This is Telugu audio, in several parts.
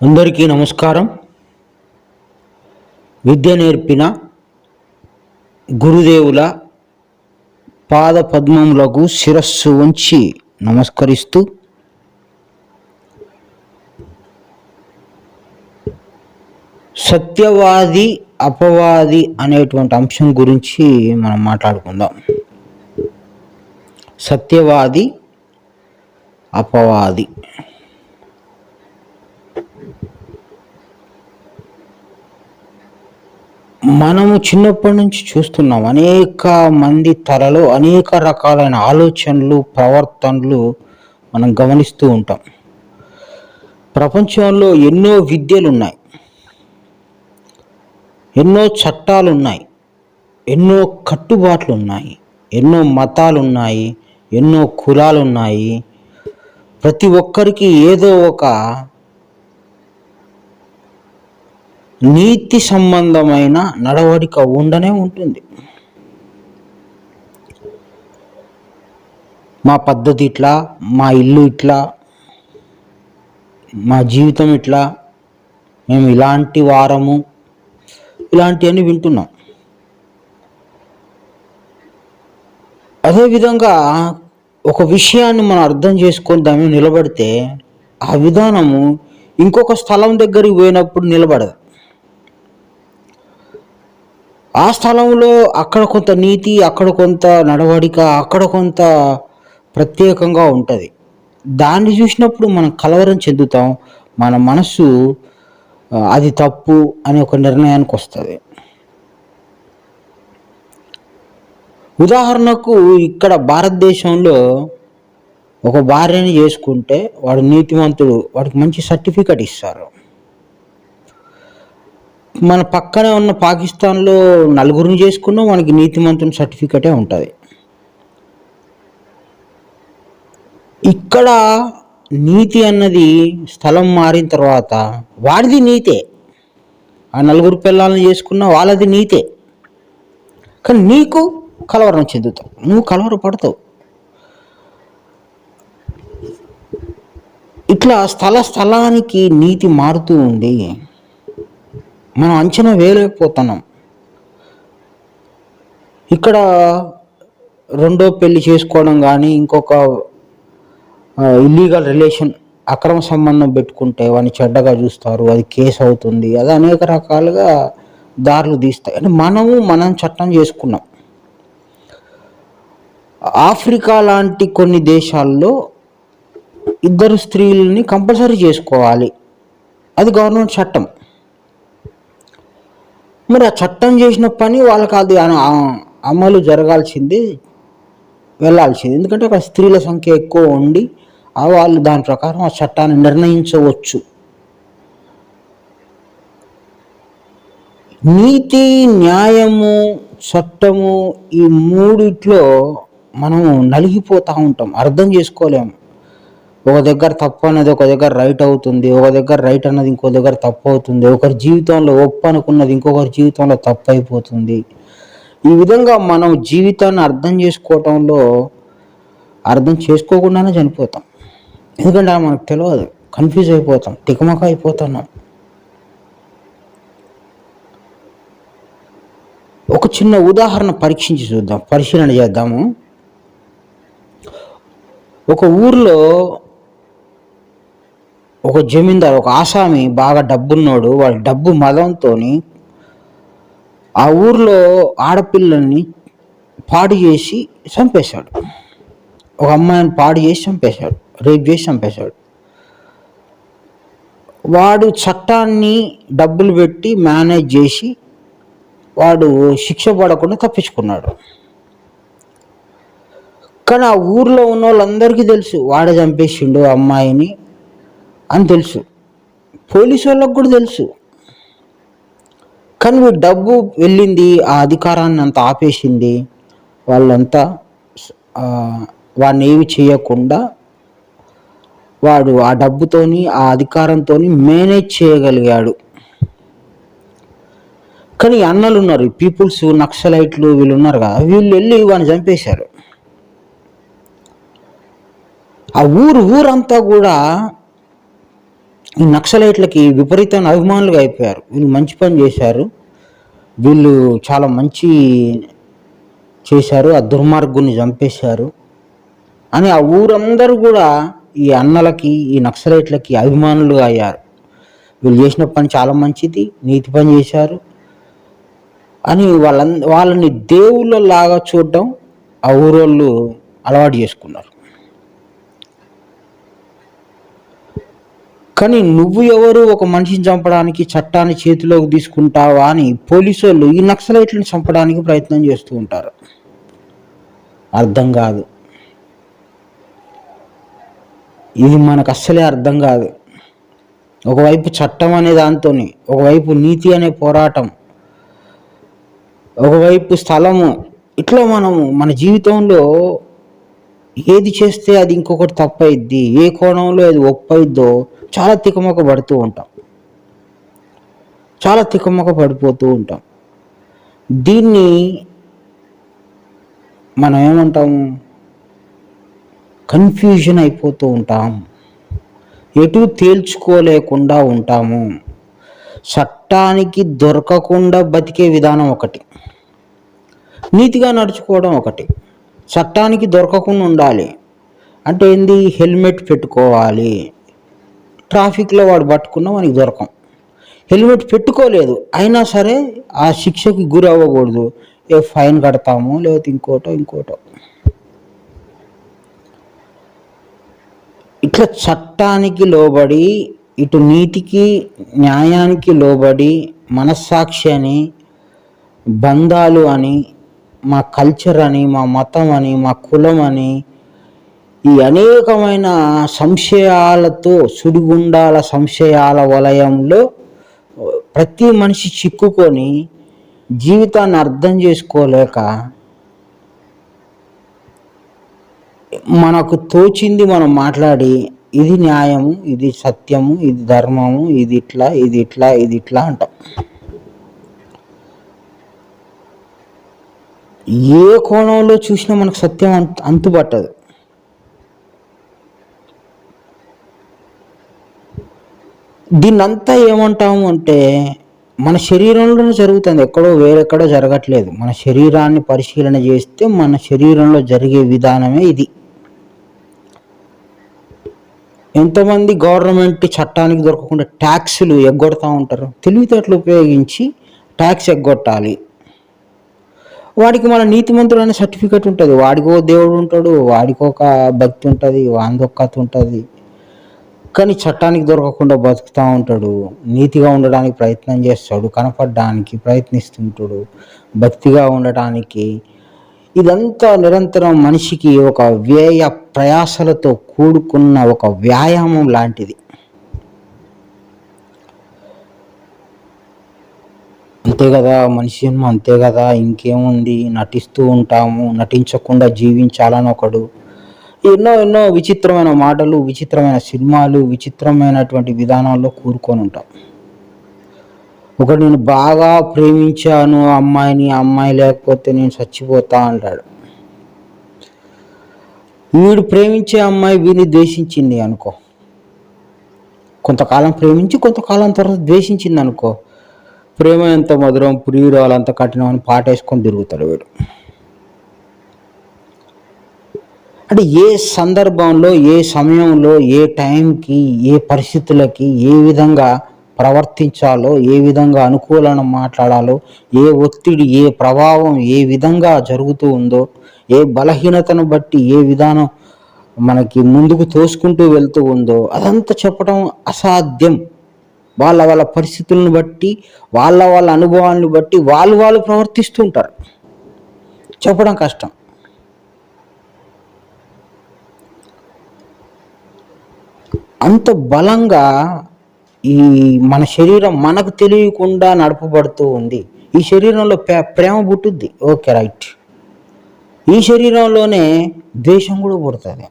అందరికీ నమస్కారం. విద్య నేర్పిన గురుదేవుల పాద పద్మములకు శిరస్సు ఉంచి నమస్కరిస్తూ సత్యవాది అపవాది అనేటువంటి అంశం గురించి మనం మాట్లాడుకుందాం. సత్యవాది అపవాది. మనము చిన్నప్పటి నుంచి చూస్తున్నాం, అనేక మంది తలలో అనేక రకాలైన ఆలోచనలు, ప్రవర్తనలు మనం గమనిస్తూ ఉంటాం. ప్రపంచంలో ఎన్నో విద్యలు ఉన్నాయి, ఎన్నో చట్టాలు ఉన్నాయి, ఎన్నో కట్టుబాట్లు ఉన్నాయి, ఎన్నో మతాలు ఉన్నాయి, ఎన్నో కులాలు ఉన్నాయి. ప్రతి ఒక్కరికి ఏదో ఒక నీతి సంబంధమైన నడవడిక ఉండనే ఉంటుంది. మా పద్ధతి ఇట్లా, మా ఇల్లు ఇట్లా, మా జీవితం ఇట్లా, మేము ఇలాంటి వారము, ఇలాంటివన్నీ వింటున్నాం. అదేవిధంగా ఒక విషయాన్ని మనం అర్థం చేసుకొని దాని మీద నిలబడితే ఆ విధానము ఇంకొక స్థలం దగ్గరికి పోయినప్పుడు నిలబడదు. ఆ స్థలంలో అక్కడ కొంత నీతి, అక్కడ కొంత నడవడిక, అక్కడ కొంత ప్రత్యేకంగా ఉంటుంది. దాన్ని చూసినప్పుడు మనం కలవరం చెందుతాం. మన మనస్సు అది తప్పు అనే ఒక నిర్ణయానికి వస్తుంది. ఉదాహరణకు ఇక్కడ భారతదేశంలో ఒక భార్యని చేసుకుంటే వాడు నీతివంతుడు, వాడికి మంచి సర్టిఫికెట్ ఇస్తారు. మన పక్కనే ఉన్న పాకిస్తాన్లో నలుగురిని చేసుకున్నా మనకి నీతిమంతుని సర్టిఫికెటే ఉంటుంది. ఇక్కడ నీతి అన్నది స్థలం మారిన తర్వాత వాడిది నీతే. ఆ నలుగురు పిల్లల్ని చేసుకున్నా వాళ్ళది నీతే. కానీ నీకు కలవరం చెందుతావు, నువ్వు కలవరపడతావు. ఇట్లా స్థలానికి నీతి మారుతూ ఉంది. మనం అంచనా వేయలేకపోతున్నాం. ఇక్కడ రెండో పెళ్లి చేసుకోవడం కానీ, ఇంకొక ఇల్లీగల్ రిలేషన్, అక్రమ సంబంధం పెట్టుకుంటే వాడిని చెడ్డగా చూస్తారు, అది కేసు అవుతుంది, అది అనేక రకాలుగా దారులు తీస్తాయి. అంటే మనం చట్టం చేసుకున్నాం. ఆఫ్రికా లాంటి కొన్ని దేశాల్లో ఇద్దరు స్త్రీలని కంపల్సరీ చేసుకోవాలి, అది గవర్నమెంట్ చట్టం. మరి ఆ చట్టం చేసిన పని వాళ్ళకి అది అమలు జరగాల్సింది, వెళ్ళాల్సింది. ఎందుకంటే అక్కడ స్త్రీల సంఖ్య ఎక్కువ ఉండి వాళ్ళు దాని ప్రకారం ఆ చట్టాన్ని నిర్ణయించవచ్చు. నీతి, న్యాయము, చట్టము, ఈ మూడిట్లో మనము నలిగిపోతూ ఉంటాం, అర్థం చేసుకోలేము. ఒక దగ్గర తప్పు అన్నది ఒక దగ్గర రైట్ అవుతుంది, ఒక దగ్గర రైట్ అన్నది ఇంకో దగ్గర తప్పు అవుతుంది, ఒకరి జీవితంలో ఒప్పు అనుకున్నది ఇంకొకరి జీవితంలో తప్పు అయిపోతుంది. ఈ విధంగా మనం జీవితాన్ని అర్థం చేసుకోకుండానే చనిపోతాం. ఎందుకంటే మనకు తెలియదు, కన్ఫ్యూజ్ అయిపోతాం, తికమక అయిపోతున్నాం. ఒక చిన్న ఉదాహరణ పరిశీలన చేద్దాము. ఒక ఊర్లో ఒక జమీందారు, ఒక ఆసామి, బాగా డబ్బున్నోడు. వాడి డబ్బు మదంతో ఆ ఊర్లో ఆడపిల్లల్ని పాడు చేసి చంపేశాడు. ఒక అమ్మాయిని పాడు చేసి చంపేశాడు, రేప్ చేసి చంపేశాడు. వాడు చట్టాన్ని డబ్బులు పెట్టి మేనేజ్ చేసి వాడు శిక్ష పడకుండా తప్పించుకున్నాడు. కానీ ఆ ఊర్లో ఉన్న వాళ్ళందరికీ తెలుసు వాడే చంపేసిండు అమ్మాయిని అని తెలుసు, పోలీసు వాళ్ళకు కూడా తెలుసు. కానీ వీడు డబ్బు వెళ్ళింది, ఆ అధికారాన్ని అంతా ఆపేసింది. వాళ్ళంతా వాడిని ఏమి చేయకుండా వాడు ఆ డబ్బుతోని, ఆ అధికారంతో మేనేజ్ చేయగలిగాడు. కానీ అన్నలు ఉన్నారు, పీపుల్స్, నక్సలైట్లు, వీళ్ళు ఉన్నారు కదా, వీళ్ళు వెళ్ళి వాడిని చంపేశారు. ఆ ఊరంతా కూడా ఈ నక్సలైట్లకి విపరీతమైన అభిమానులుగా అయిపోయారు. వీళ్ళు మంచి పని చేశారు, వీళ్ళు చాలా మంచి చేశారు, ఆ దుర్మార్గుని చంపేశారు అని ఆ ఊరందరూ కూడా ఈ అన్నలకి, ఈ నక్సలైట్లకి అభిమానులుగా అయ్యారు. వీళ్ళు చేసిన పని చాలా మంచిది, నీతి పని చేశారు అని వాళ్ళని దేవుళ్ళలాగా చూడడం ఆ ఊరోళ్ళు అలవాటు చేసుకున్నారు. కానీ నువ్వు ఎవరు ఒక మనిషిని చంపడానికి చట్టాన్ని చేతిలోకి తీసుకుంటావా అని పోలీసు వాళ్ళు ఈ నక్సలైట్లను చంపడానికి ప్రయత్నం చేస్తూ ఉంటారు. అర్థం కాదు, ఇది మనకు అస్సలే అర్థం కాదు. ఒకవైపు చట్టం అనే దాంతోని, ఒకవైపు నీతి అనే పోరాటం, ఒకవైపు స్థలము, ఇట్లా మనము మన జీవితంలో ఏది చేస్తే అది ఇంకొకటి తప్పయిద్ది, ఏ కోణంలో అది ఒప్పయిద్దో చాలా తికమక పడుతూ ఉంటాం, చాలా తికమక పడిపోతూ ఉంటాం. దీన్ని మనం ఏమంటాము, కన్ఫ్యూజన్ అయిపోతూ ఉంటాం, ఎటు తేల్చుకోలేకుండా ఉంటాము. చట్టానికి దొరకకుండా బతికే విధానం ఒకటి, నీతిగా నడుచుకోవడం ఒకటి. చట్టానికి దొరకకుండా ఉండాలి అంటే ఏంది, హెల్మెట్ పెట్టుకోవాలి, ట్రాఫిక్లో వాడు పట్టుకున్నా మనకి దొరకం. హెల్మెట్ పెట్టుకోలేదు అయినా సరే ఆ శిక్షకి గురి అవ్వకూడదు, ఫైన్ కడతాము, లేకపోతే ఇంకోటో. ఇట్లా చట్టానికి లోబడి, ఇటు నీతికి న్యాయానికి లోబడి, మనస్సాక్షి అని, బంధాలు అని, మా కల్చర్ అని, మా మతం అని, మా కులం అని, ఈ అనేకమైన సంశయాలతో, సుడిగుండాల సంశయాల వలయంలో ప్రతి మనిషి చిక్కుకొని జీవితాన్ని అర్థం చేసుకోలేక మనకు తోచింది మనం మాట్లాడి, ఇది న్యాయము, ఇది సత్యము, ఇది ధర్మము, ఇది ఇట్లా అంటాం. ఏ కోణంలో చూసినా మనకు సత్యం అంతుపట్టదు. దీన్నంతా ఏమంటాము అంటే మన శరీరంలోనే జరుగుతుంది, ఎక్కడో వేరెక్కడో జరగట్లేదు. మన శరీరాన్ని పరిశీలన చేస్తే మన శరీరంలో జరిగే విధానమే ఇది. ఎంతమంది గవర్నమెంట్ చట్టానికి దొరకకుండా ట్యాక్సులు ఎగ్గొడతా ఉంటారు, తెలివితేటలు ఉపయోగించి ట్యాక్స్ ఎగ్గొట్టాలి. వాడికి మన నీతిమంతుడు అనే సర్టిఫికెట్ ఉంటుంది, వాడికో దేవుడు ఉంటాడు, వాడికి ఒక భక్తి ఉంటుంది, వాందొక్కత ఉంటుంది. కానీ చట్టానికి దొరకకుండా బతుకుతూ ఉంటాడు, నీతిగా ఉండడానికి ప్రయత్నం చేస్తాడు, కనపడడానికి ప్రయత్నిస్తుంటాడు, భక్తిగా ఉండటానికి. ఇదంతా నిరంతరం మనిషికి ఒక వ్యయ ప్రయాసలతో కూడుకున్న ఒక వ్యాయామం లాంటిది. అంతే కదా మనిషి జన్మ, అంతే కదా, ఇంకేముంది. నటిస్తూ ఉంటాము, నటించకుండా జీవించాలని ఒకడు. ఎన్నో విచిత్రమైన మాటలు, విచిత్రమైన సినిమాలు, విచిత్రమైనటువంటి విధానాల్లో కూరుకొని ఉంటాం. ఒకడు నేను బాగా ప్రేమించాను అమ్మాయిని, అమ్మాయి లేకపోతే నేను చచ్చిపోతా అంటాడు. వీడు ప్రేమించే అమ్మాయి వీడిని ద్వేషించింది అనుకో, కొంతకాలం ప్రేమించి కొంతకాలం తర్వాత ద్వేషించింది అనుకో, ప్రేమ ఎంత మధురం, ప్రియురాలు అంత కఠినం అని పాట వేసుకొని తిరుగుతాడు వీడు. అంటే ఏ సందర్భంలో, ఏ సమయంలో, ఏ టైంకి, ఏ పరిస్థితులకి ఏ విధంగా ప్రవర్తించాలో, ఏ విధంగా అనుకూలంగా మాట్లాడాలో, ఏ ఒత్తిడి, ఏ ప్రభావం ఏ విధంగా జరుగుతూ ఉందో, ఏ బలహీనతను బట్టి ఏ విధానం మనకి ముందుకు తోసుకుంటూ వెళ్తూ ఉందో అదంతా చెప్పడం అసాధ్యం. వాళ్ళ పరిస్థితులను బట్టి, వాళ్ళ అనుభవాలను బట్టి వాళ్ళు ప్రవర్తిస్తూ ఉంటారు, చెప్పడం కష్టం. అంత బలంగా ఈ మన శరీరం మనకు తెలియకుండా నడపబడుతూ ఉంది. ఈ శరీరంలో ప్రేమ పుట్టుద్ది, ఓకే రైట్. ఈ శరీరంలోనే ద్వేషం కూడా పుడుతుంది.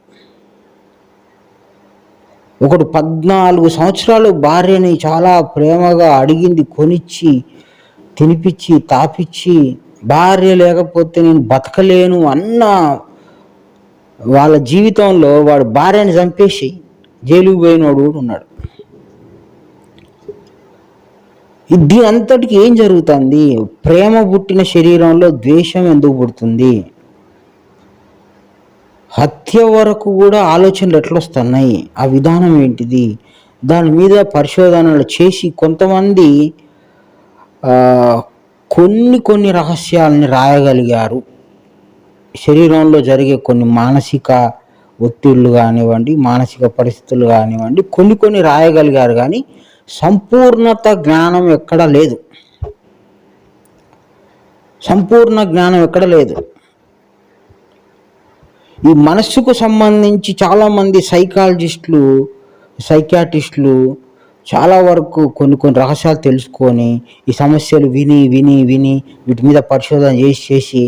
ఒకడు 14 సంవత్సరాలు భార్యని చాలా ప్రేమగా అడిగింది, కొనిచ్చి తినిపించి తాపిచ్చి, భార్య లేకపోతే నేను బతకలేను అన్న వాళ్ళ జీవితంలో వాడు భార్యని చంపేసి జైలుకు పోయినోడు ఉన్నాడు. దీని అంతటికి ఏం జరుగుతుంది? ప్రేమ పుట్టిన శరీరంలో ద్వేషం ఎందుకు పుడుతుంది? హత్య వరకు కూడా ఆలోచనలు ఎట్లొస్తున్నాయి? ఆ విధానం ఏంటిది? దాని మీద పరిశోధనలు చేసి కొంతమంది కొన్ని రహస్యాలని రాయగలిగారు. శరీరంలో జరిగే కొన్ని మానసిక ఒత్తిళ్ళు కానివ్వండి, మానసిక పరిస్థితులు కానివ్వండి, కొన్ని రాయగలిగారు. కానీ సంపూర్ణత జ్ఞానం ఎక్కడ లేదు. సంపూర్ణ జ్ఞానం ఎక్కడ లేదు. ఈ మనస్సుకు సంబంధించి చాలామంది సైకాట్రిస్టులు చాలా వరకు కొన్ని రహస్యాలు తెలుసుకొని ఈ సమస్యలు విని వీటి మీద పరిశోధన చేసి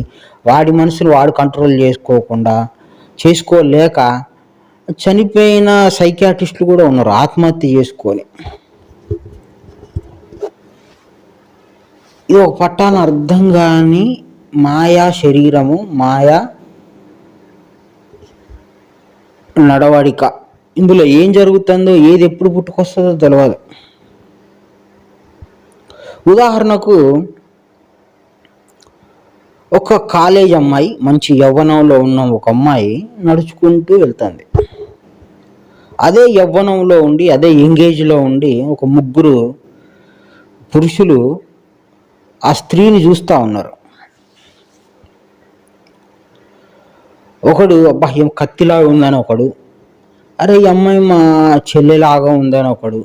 వాడి మనసును వాడు కంట్రోల్ చేసుకోలేక చనిపోయిన సైకాట్రిస్టులు కూడా ఉన్నారు, ఆత్మహత్య చేసుకొని. ఇది ఒక పట్టాన అర్థం కాని మాయా శరీరము, మాయా నడవడిక. ఇందులో ఏం జరుగుతుందో, ఏది ఎప్పుడు పుట్టుకొస్తుందో తెలియదు. ఉదాహరణకు ఒక కాలేజ్ అమ్మాయి, మంచి యవ్వనంలో ఉన్న ఒక అమ్మాయి నడుచుకుంటూ వెళ్తుంది. అదే యవ్వనంలో ఉండి, అదే ఎంగేజ్లో ఉండి ఒక ముగ్గురు పురుషులు ఆ స్త్రీని చూస్తూ ఉన్నారు. ఒకడు అబ్బా ఏం కత్తిలాగా ఉందని ఒకడు, అరే ఈ అమ్మాయి మా చెల్లెలాగా ఉందని ఒకడు,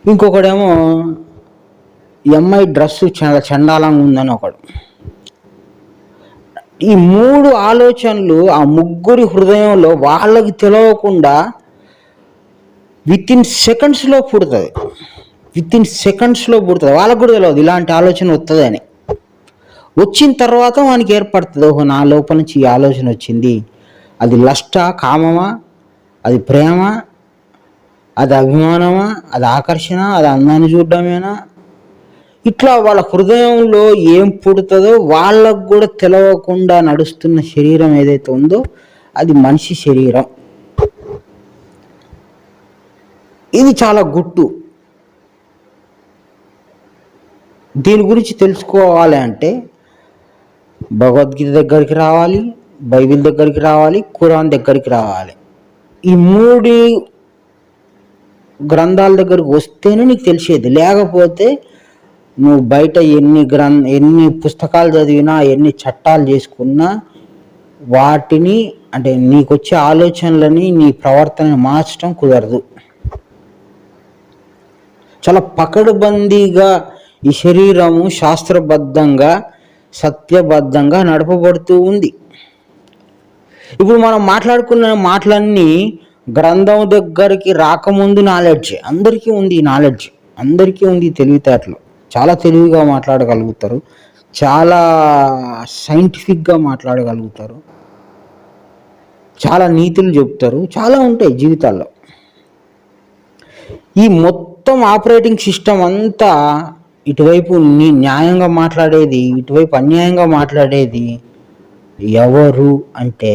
ఇంకొకడేమో ఈ అమ్మాయి డ్రెస్సు చాలా చండాలంగా ఉందని ఒకడు. ఈ మూడు ఆలోచనలు ఆ ముగ్గురి హృదయంలో వాళ్ళకి తెలియకుండా విత్ ఇన్ సెకండ్స్లో పుడుతుంది. వాళ్ళకు కూడా తెలియదు ఇలాంటి ఆలోచన వస్తుందని. వచ్చిన తర్వాత వానికి ఏర్పడుతుంది, ఓహో నా లోపల నుంచి ఈ ఆలోచన వచ్చింది. అది లస్టా, కామమా, అది ప్రేమ, అది అభిమానమా, అది ఆకర్షణ, అది అందాన్ని చూడడమేనా? ఇట్లా వాళ్ళ హృదయంలో ఏం పుడుతుందో వాళ్ళకు కూడా తెలియకుండా నడుస్తున్న శరీరం ఏదైతే ఉందో అది మనిషి శరీరం. ఇది చాలా గుట్టు. దీని గురించి తెలుసుకోవాలి అంటే భగవద్గీత దగ్గరికి రావాలి, బైబిల్ దగ్గరికి రావాలి, ఖురాన్ దగ్గరికి రావాలి. ఈ మూడు గ్రంథాల దగ్గరికి వస్తేనే నీకు తెలిసేది. లేకపోతే నువ్వు బయట ఎన్ని పుస్తకాలు చదివినా, ఎన్ని చట్టాలు చేసుకున్నా వాటిని అంటే నీకు వచ్చే ఆలోచనలని, నీ ప్రవర్తనని మార్చడం కుదరదు. చాలా పకడ్బందీగా ఈ శరీరము శాస్త్రబద్ధంగా, సత్యబద్ధంగా నడపబడుతూ ఉంది. ఇప్పుడు మనం మాట్లాడుకున్న మాటలన్నీ గ్రంథం దగ్గరికి రాకముందు నాలెడ్జ్. అందరికీ ఉంది ఈ నాలెడ్జ్, అందరికీ ఉంది తెలివితేటలు. చాలా తెలివిగా మాట్లాడగలుగుతారు, చాలా సైంటిఫిక్గా మాట్లాడగలుగుతారు, చాలా నీతులు చెప్తారు, చాలా ఉంటాయి జీవితాల్లో. ఈ మొత్తం ఆపరేటింగ్ సిస్టమ్ అంతా ఇటువైపు న్యాయంగా మాట్లాడేది, ఇటువైపు అన్యాయంగా మాట్లాడేది ఎవరు అంటే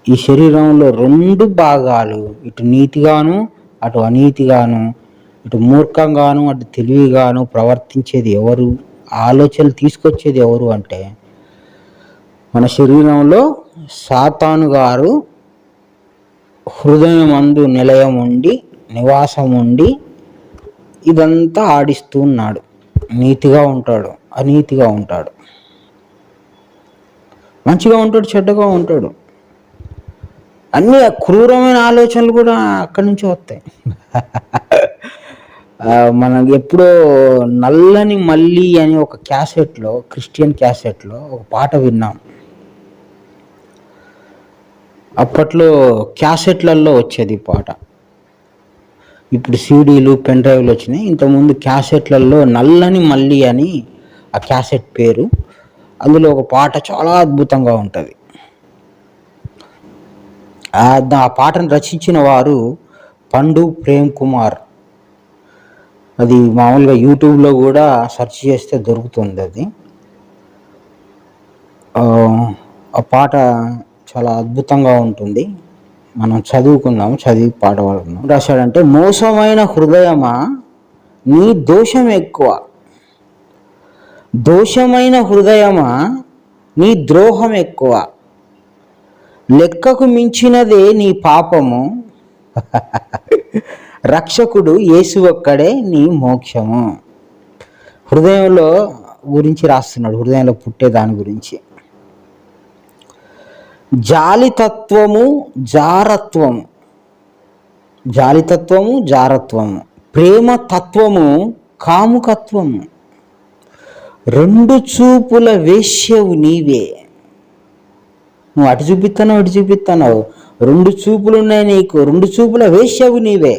ఈ శరీరంలో రెండు భాగాలు, ఇటు నీతిగాను అటు అనీతిగాను, ఇటు మూర్ఖంగాను అటు తెలివిగాను ప్రవర్తించేది ఎవరు, ఆలోచనలు తీసుకొచ్చేది ఎవరు అంటే మన శరీరంలో సాతాను గారు హృదయం అందు నిలయం ఉండి, నివాసం ఉండి ఇదంతా ఆడిస్తూ ఉన్నాడు. నీతిగా ఉంటాడు, అనీతిగా ఉంటాడు, మంచిగా ఉంటాడు, చెడ్డగా ఉంటాడు. అన్ని క్రూరమైన ఆలోచనలు కూడా అక్కడి నుంచి వస్తాయి. మనం ఎప్పుడో నల్లని మల్లి అని ఒక క్యాసెట్లో, క్రిస్టియన్ క్యాసెట్లో ఒక పాట విన్నాం. అప్పట్లో క్యాసెట్లలో వచ్చేది పాట. ఇప్పుడు సీడీలు, పెన్ డ్రైవ్లు వచ్చినాయి. ఇంతకుముందు క్యాసెట్లలో నల్లని మల్లి అని ఆ క్యాసెట్ పేరు. అందులో ఒక పాట చాలా అద్భుతంగా ఉంటుంది. ఆ పాటను రచించిన వారు పండు ప్రేమ్ కుమార్. అది మామూలుగా యూట్యూబ్లో కూడా సెర్చ్ చేస్తే దొరుకుతుంది. అది ఆ పాట చాలా అద్భుతంగా ఉంటుంది. మనం చదువుకుందాం, చదివి పాట పాడుకుందాం. రాశాడంటే, మోసమైన హృదయమా నీ దోషం ఎక్కువ, దోషమైన హృదయమా నీ ద్రోహం ఎక్కువ, లెక్కకు మించినదే నీ పాపము, రక్షకుడు యేసు ఒక్కడే నీ మోక్షము. హృదయంలో గురించి రాస్తున్నాడు, హృదయంలో పుట్టే దాని గురించి. జాలితత్వము జారత్వము, జాలితత్వము జారత్వము, ప్రేమతత్వము కాముకత్వము, రెండు చూపుల వేశ్యవు నీవే. నువ్వు అటు చూపిస్తున్నావు, ఇటు చూపిస్తున్నావు, రెండు చూపులు ఉన్నాయి నీకు, రెండు చూపుల వేశ్యవు నీవే,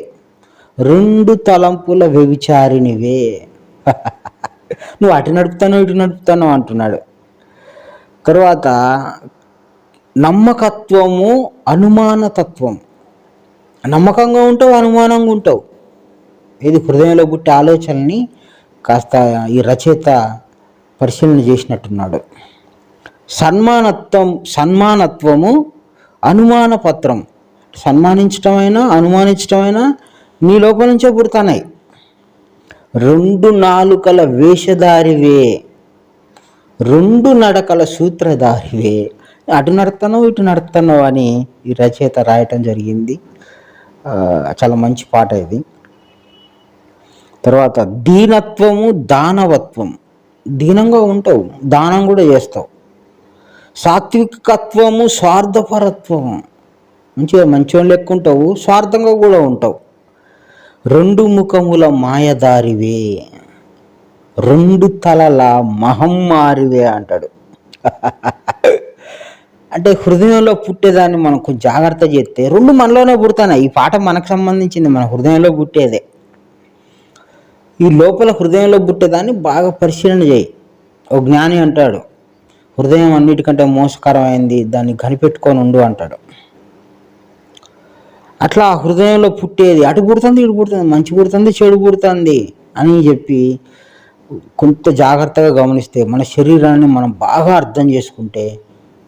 రెండు తలంపుల వ్యభిచారినివే. నువ్వు అటు నడుపుతావు, ఇటు నడుపుతావు అంటున్నాడు. తర్వాత నమ్మకత్వము అనుమానతత్వం, నమ్మకంగా ఉంటావు, అనుమానంగా ఉంటావు. ఇది హృదయంలో పుట్టే ఆలోచనని కాస్త ఈ రచయిత పరిశీలన చేసినట్టున్నాడు. సన్మానత్వము అనుమాన పత్రం, సన్మానించటమైనా అనుమానించటమైనా నీ లోపల నుంచే పుడతాయి. రెండు నాలుకల వేషధారివే, రెండు నడకల సూత్రధారివే. అటు నడుస్తానో ఇటు నడుస్తానో అని ఈ రచయిత రాయటం జరిగింది. చాలా మంచి పాట ఇది. తర్వాత దీనత్వము దానవత్వం, దీనంగా ఉంటావు, దానం కూడా చేస్తావు. సాత్వికత్వము స్వార్థపరత్వము, మంచిగా మంచిగా లెక్కుంటావు, స్వార్థంగా కూడా ఉంటావు. రెండు ముఖముల మాయదారివే, రెండు తలల మహమ్మారివే అంటాడు. అంటే హృదయంలో పుట్టేదాన్ని మనం కొంచెం జాగ్రత్త చేస్తే రెండు మనలోనే పుడతాయి. ఈ పాట మనకు సంబంధించింది, మన హృదయంలో పుట్టేదే. ఈ లోపల హృదయంలో పుట్టేదాన్ని బాగా పరిశీలన చేయి. ఓ జ్ఞాని అంటాడు, హృదయం అన్నిటికంటే మోసకరమైంది, దాన్ని కనిపెట్టుకొని ఉండు అంటాడు. అట్లా హృదయంలో పుట్టేది అటు పుడుతుంది, ఇటు పుడుతుంది, మంచి పుడుతుంది, చెడు పుడుతుంది అని చెప్పి కొంత జాగ్రత్తగా గమనిస్తే, మన శరీరాన్ని మనం బాగా అర్థం చేసుకుంటే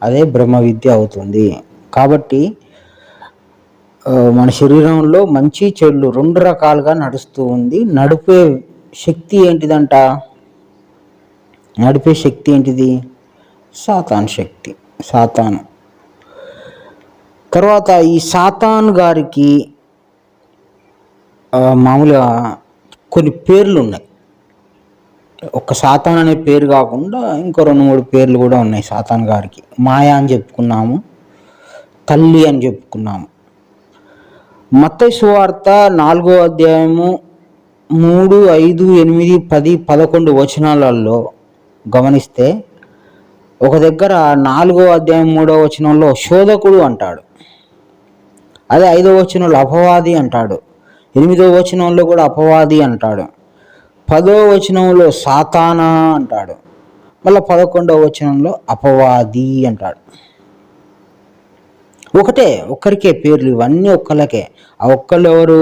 అదే బ్రహ్మ విద్య అవుతుంది. కాబట్టి మన శరీరంలో మంచి చెడులు రెండు రకాలుగా నడుస్తూ ఉంది. నడిపే శక్తి ఏంటిదంట? నడిపే శక్తి ఏంటిది? సాతాను శక్తి, సాతాను. తర్వాత ఈ సాతాను గారికి మామూలుగా కొన్ని పేర్లు ఉన్నాయి. ఒక సాతాన్ అనే పేరు కాకుండా ఇంకో 2-3 పేర్లు కూడా ఉన్నాయి సాతాన్ గారికి. మాయా అని చెప్పుకున్నాము, తల్లి అని చెప్పుకున్నాము. మత్తయి సువార్త 4వ అధ్యాయము 3, 5, 8, 10, 11 వచనాలలో గమనిస్తే, ఒక దగ్గర 4వ అధ్యాయం 3వ వచనంలో శోధకుడు అంటాడు, అదే 5వ వచనంలో అపవాది అంటాడు, 8వ వచనంలో కూడా అపవాది అంటాడు, 10వ వచనంలో సాతానా అంటాడు, మళ్ళీ 11వ వచనంలో అపవాది అంటాడు. ఒక్కరికే పేర్లు, ఇవన్నీ ఒక్కళ్ళకే. ఆ ఒక్కళ్ళు ఎవరు?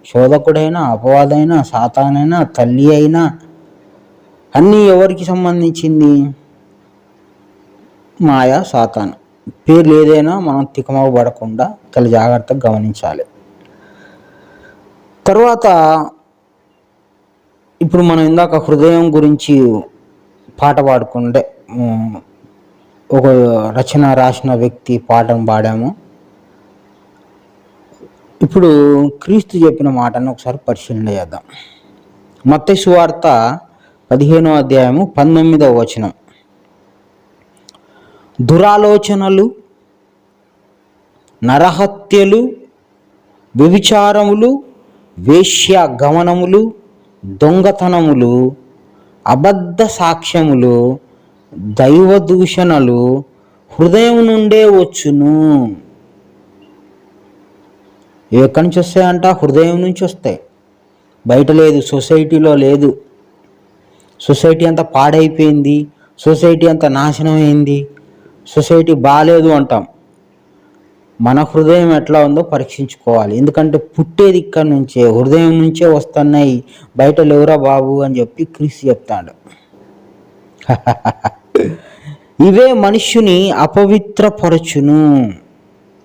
శోధకుడైనా, అపవాదైనా, సాతానైనా, తల్లి అయినా అన్నీ ఎవరికి సంబంధించింది? మాయా, సాతాను. పేర్లు ఏదైనా మనం తికమకబడకుండా చాలా జాగ్రత్తగా గమనించాలి. తర్వాత ఇప్పుడు మనం ఇందాక హృదయం గురించి పాట పాడుకుంటే, ఒక రచన రాసిన వ్యక్తి పాటను పాడాము. ఇప్పుడు క్రీస్తు చెప్పిన మాటను ఒకసారి పరిశీలన చేద్దాం. మత్తయి సువార్త 15వ అధ్యాయము 19వ వచనం. దురాలోచనలు, నరహత్యలు, వ్యభిచారములు, వేశ్య గమనములు, దొంగతనములు, అబద్ధ సాక్ష్యములు, దైవ దూషణలు హృదయం నుండే వచ్చును. ఎక్కడి నుంచి వస్తాయంట? హృదయం నుంచి వస్తాయి, బయట లేదు, సొసైటీలో లేదు. సొసైటీ అంతా పాడైపోయింది, సొసైటీ అంతా నాశనం అయింది, సొసైటీ బాగాలేదు అంటాం. మన హృదయం ఎట్లా ఉందో పరీక్షించుకోవాలి. ఎందుకంటే పుట్టేది ఇక్కడి నుంచే, హృదయం నుంచే వస్తున్నాయి, బయట లేవురా బాబు అని చెప్పి క్రీస్తు చెప్తాడు. ఇవే మనుష్యుని అపవిత్రపరచును.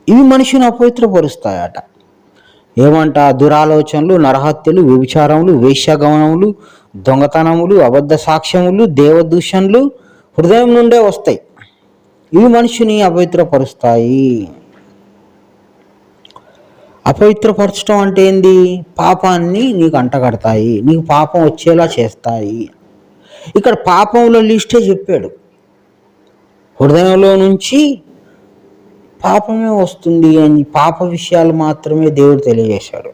ఇవి మనిషిని అపవిత్రపరుస్తాయట. ఏమంట? దురాలోచనలు, నరహత్యలు, వ్యభిచారములు, వేశ్యాగమనములు, దొంగతనములు, అబద్ధ సాక్ష్యములు, దేవదూషణలు హృదయం నుండే వస్తాయి. ఇవి మనిషిని అపవిత్రపరుస్తాయి. అపవిత్రపరచడం అంటే ఏంది? పాపాన్ని నీకు అంటగడతాయి, నీకు పాపం వచ్చేలా చేస్తాయి. ఇక్కడ పాపంలో లిస్టే చెప్పాడు. హృదయంలో నుంచి పాపమే వస్తుంది అని పాప విషయాలు మాత్రమే దేవుడు తెలియజేశాడు.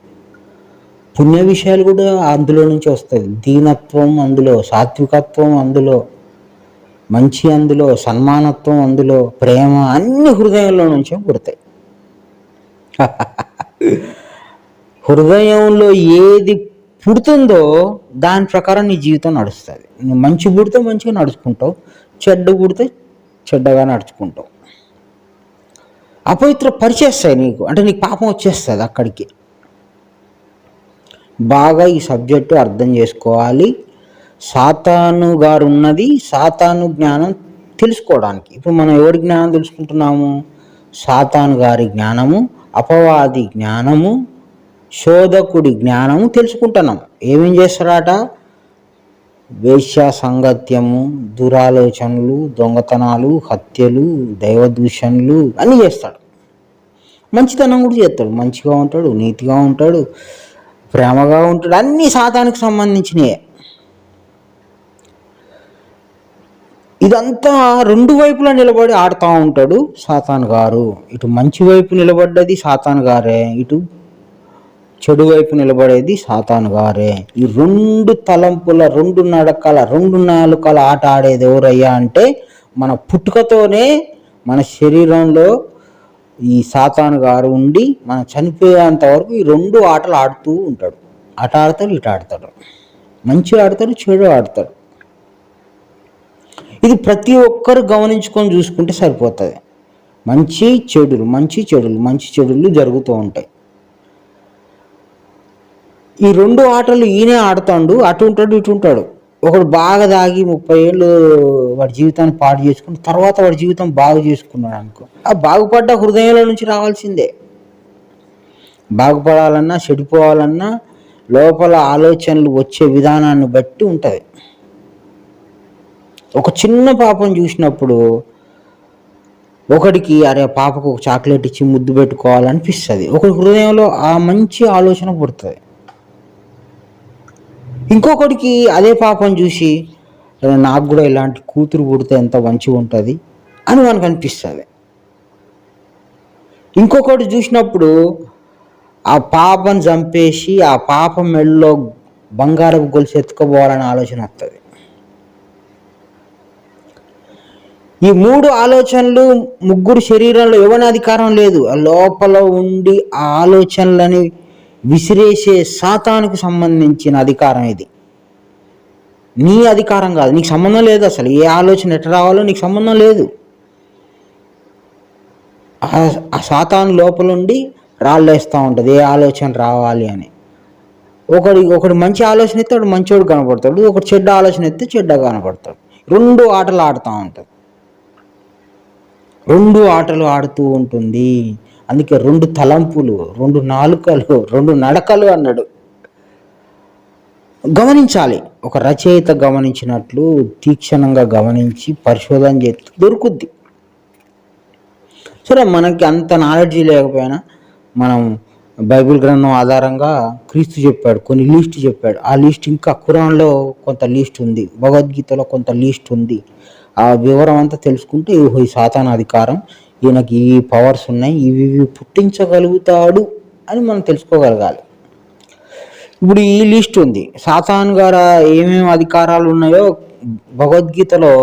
పుణ్య విషయాలు కూడా అందులో నుంచి వస్తుంది. దీనత్వం అందులో, సాత్వికత్వం అందులో, మంచి అందులో, సన్మానత్వం అందులో, ప్రేమ అన్ని హృదయంలో నుంచే పుడతాయి. హృదయంలో ఏది పుడుతుందో దాని ప్రకారం నీ జీవితం నడుస్తుంది. నువ్వు మంచి పుడితే మంచిగా నడుచుకుంటావు, చెడ్డ పుడితే చెడ్డగా నడుచుకుంటావు. అపవిత్ర పరిచేస్తాయి నీకు, అంటే నీకు పాపం వచ్చేస్తుంది అక్కడికి. బాగా ఈ సబ్జెక్టు అర్థం చేసుకోవాలి. సాతాను గారు ఉన్నది సాతాను జ్ఞానం తెలుసుకోవడానికి. ఇప్పుడు మనం ఎవరి జ్ఞానం తెలుసుకుంటున్నాము? సాతాను గారి జ్ఞానము, అపవాది జ్ఞానము, శోధకుడి జ్ఞానము తెలుసుకుంటున్నాం. ఏమేం చేస్తారట? వేశ్య సంగత్యము, దురాలోచనలు, దొంగతనాలు, హత్యలు, దైవదూషణలు అన్నీ చేస్తాడు. మంచితనం కూడా చేస్తాడు. మంచిగా ఉంటాడు, నీతిగా ఉంటాడు, ప్రేమగా ఉంటాడు. అన్నీ సాతానికి సంబంధించినవే. ఇదంతా రెండు వైపులా నిలబడి ఆడుతూ ఉంటాడు సాతాను గారు. ఇటు మంచి వైపు నిలబడ్డది సాతాను గారే, ఇటు చెడు వైపు నిలబడేది సాతాను గారే. ఈ రెండు తలంపుల, రెండు నడకల, రెండు నాలుకల ఆట ఆడేది ఎవరయ్యా అంటే మన పుట్టుకతోనే మన శరీరంలో ఈ సాతాను గారు ఉండి మనం చనిపోయేంత వరకు ఈ రెండు ఆటలు ఆడుతూ ఉంటాడు. అటు ఆడతాడు, ఇటు ఆడతాడు, మంచి ఆడతాడు, చెడు ఆడతాడు. ఇది ప్రతి ఒక్కరు గమనించుకొని చూసుకుంటే సరిపోతుంది. మంచి చెడులు, మంచి చెడులు, మంచి చెడులు జరుగుతూ ఉంటాయి. ఈ రెండు ఆటలు ఈయనే ఆడుతాడు. అటు ఉంటాడు, ఇటు ఉంటాడు. ఒకడు బాగా దాగి 30 ఏళ్ళు వాడి జీవితాన్ని పాడు చేసుకుని తర్వాత వాడి జీవితం బాగు చేసుకున్నాడు అనుకో, ఆ బాగుపడ్డ హృదయంలో నుంచి రావాల్సిందే. బాగుపడాలన్నా చెడిపోవాలన్నా లోపల ఆలోచనలు వచ్చే విధానాన్ని బట్టి ఉంటుంది. ఒక చిన్న పాపం చూసినప్పుడు ఒకడికి అరే పాపకు ఒక చాక్లెట్ ఇచ్చి ముద్దు పెట్టుకోవాలనిపిస్తుంది. ఒకడి హృదయంలో ఆ మంచి ఆలోచన పుడుతుంది. ఇంకొకడికి అదే పాపం చూసి నాకు కూడా ఇలాంటి కూతురు పుడితే ఎంత మంచిగా ఉంటుంది అని మనకు అనిపిస్తుంది. ఇంకొకటి చూసినప్పుడు ఆ పాపను చంపేసి ఆ పాప మెడలో బంగారపు గొలుసు ఎత్తుకోపోవాలనే ఆలోచన వస్తుంది. ఈ మూడు ఆలోచనలు ముగ్గురు శరీరంలో ఎవరి అధికారం లేదు. ఆ లోపల ఉండి ఆ ఆలోచనలని విసిరేసే సాతానుకు సంబంధించిన అధికారం ఇది. నీ అధికారం కాదు, నీకు సంబంధం లేదు. అసలు ఏ ఆలోచన ఎట్లా రావాలో నీకు సంబంధం లేదు. ఆ సాతాను లోపల ఉండి రాళ్ళేస్తూ ఉంటుంది ఏ ఆలోచన రావాలి అని. ఒకడు మంచి ఆలోచన ఎత్తే వాడు మంచోడు కనపడతాడు, ఒకడు చెడ్డ ఆలోచన ఎత్తే చెడ్డగా కనపడతాడు. రెండు ఆటలు ఆడుతూ ఉంటుంది, రెండు ఆటలు ఆడుతూ ఉంటుంది. అందుకే రెండు తలంపులు, రెండు నాలుకలు, రెండు నడకలు అన్నాడు. గమనించాలి. ఒక రచయిత గమనించినట్లు తీక్షణంగా గమనించి పరిశోధన చేస్తే దొరుకుద్ది. సరే, మనకి అంత నాలెడ్జీ లేకపోయినా మనం బైబిల్ గ్రంథం ఆధారంగా క్రీస్తు చెప్పాడు, కొన్ని లిస్ట్ చెప్పాడు. ఆ లిస్ట్ ఇంకా ఖురాన్లో కొంత లిస్ట్ ఉంది, భగవద్గీతలో కొంత లిస్ట్ ఉంది. ఆ వివరం అంతా తెలుసుకుంటే ఈ సాతాను అధికారం, ఈయనకి ఈ పవర్స్ ఉన్నాయి, ఇవి పుట్టించగలుగుతాడు అని మనం తెలుసుకోగలగాలి. ఇప్పుడు ఈ లిస్ట్ ఉంది. సాతాను గారు ఏమేమి అధికారాలు ఉన్నాయో భగవద్గీతలో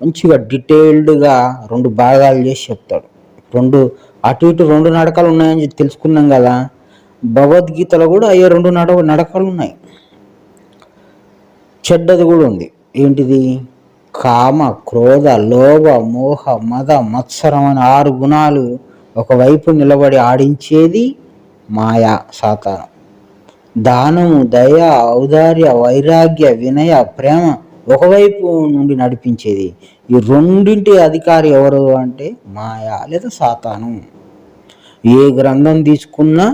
మంచిగా డీటెయిల్డ్గా 2 భాగాలు చేసి చెప్తాడు. అటు ఇటు 2 నడకలు ఉన్నాయని తెలుసుకున్నాం కదా. భగవద్గీతలో కూడా అయ్యే 2 నడకలు ఉన్నాయి. చెడ్డది కూడా ఉంది. ఏంటిది? కామ, క్రోధ, లోభ, మోహ, మద, మత్సరం అనే 6 గుణాలు ఒకవైపు నిలబడి ఆడించేది మాయా, సాతాను. దానము, దయ, ఔదార్య, వైరాగ్య, వినయ, ప్రేమ ఒకవైపు నుండి నడిపించేది. ఈ రెండింటి అధికారి ఎవరు అంటే మాయా లేదా సాతాను. ఏ గ్రంథం తీసుకున్నా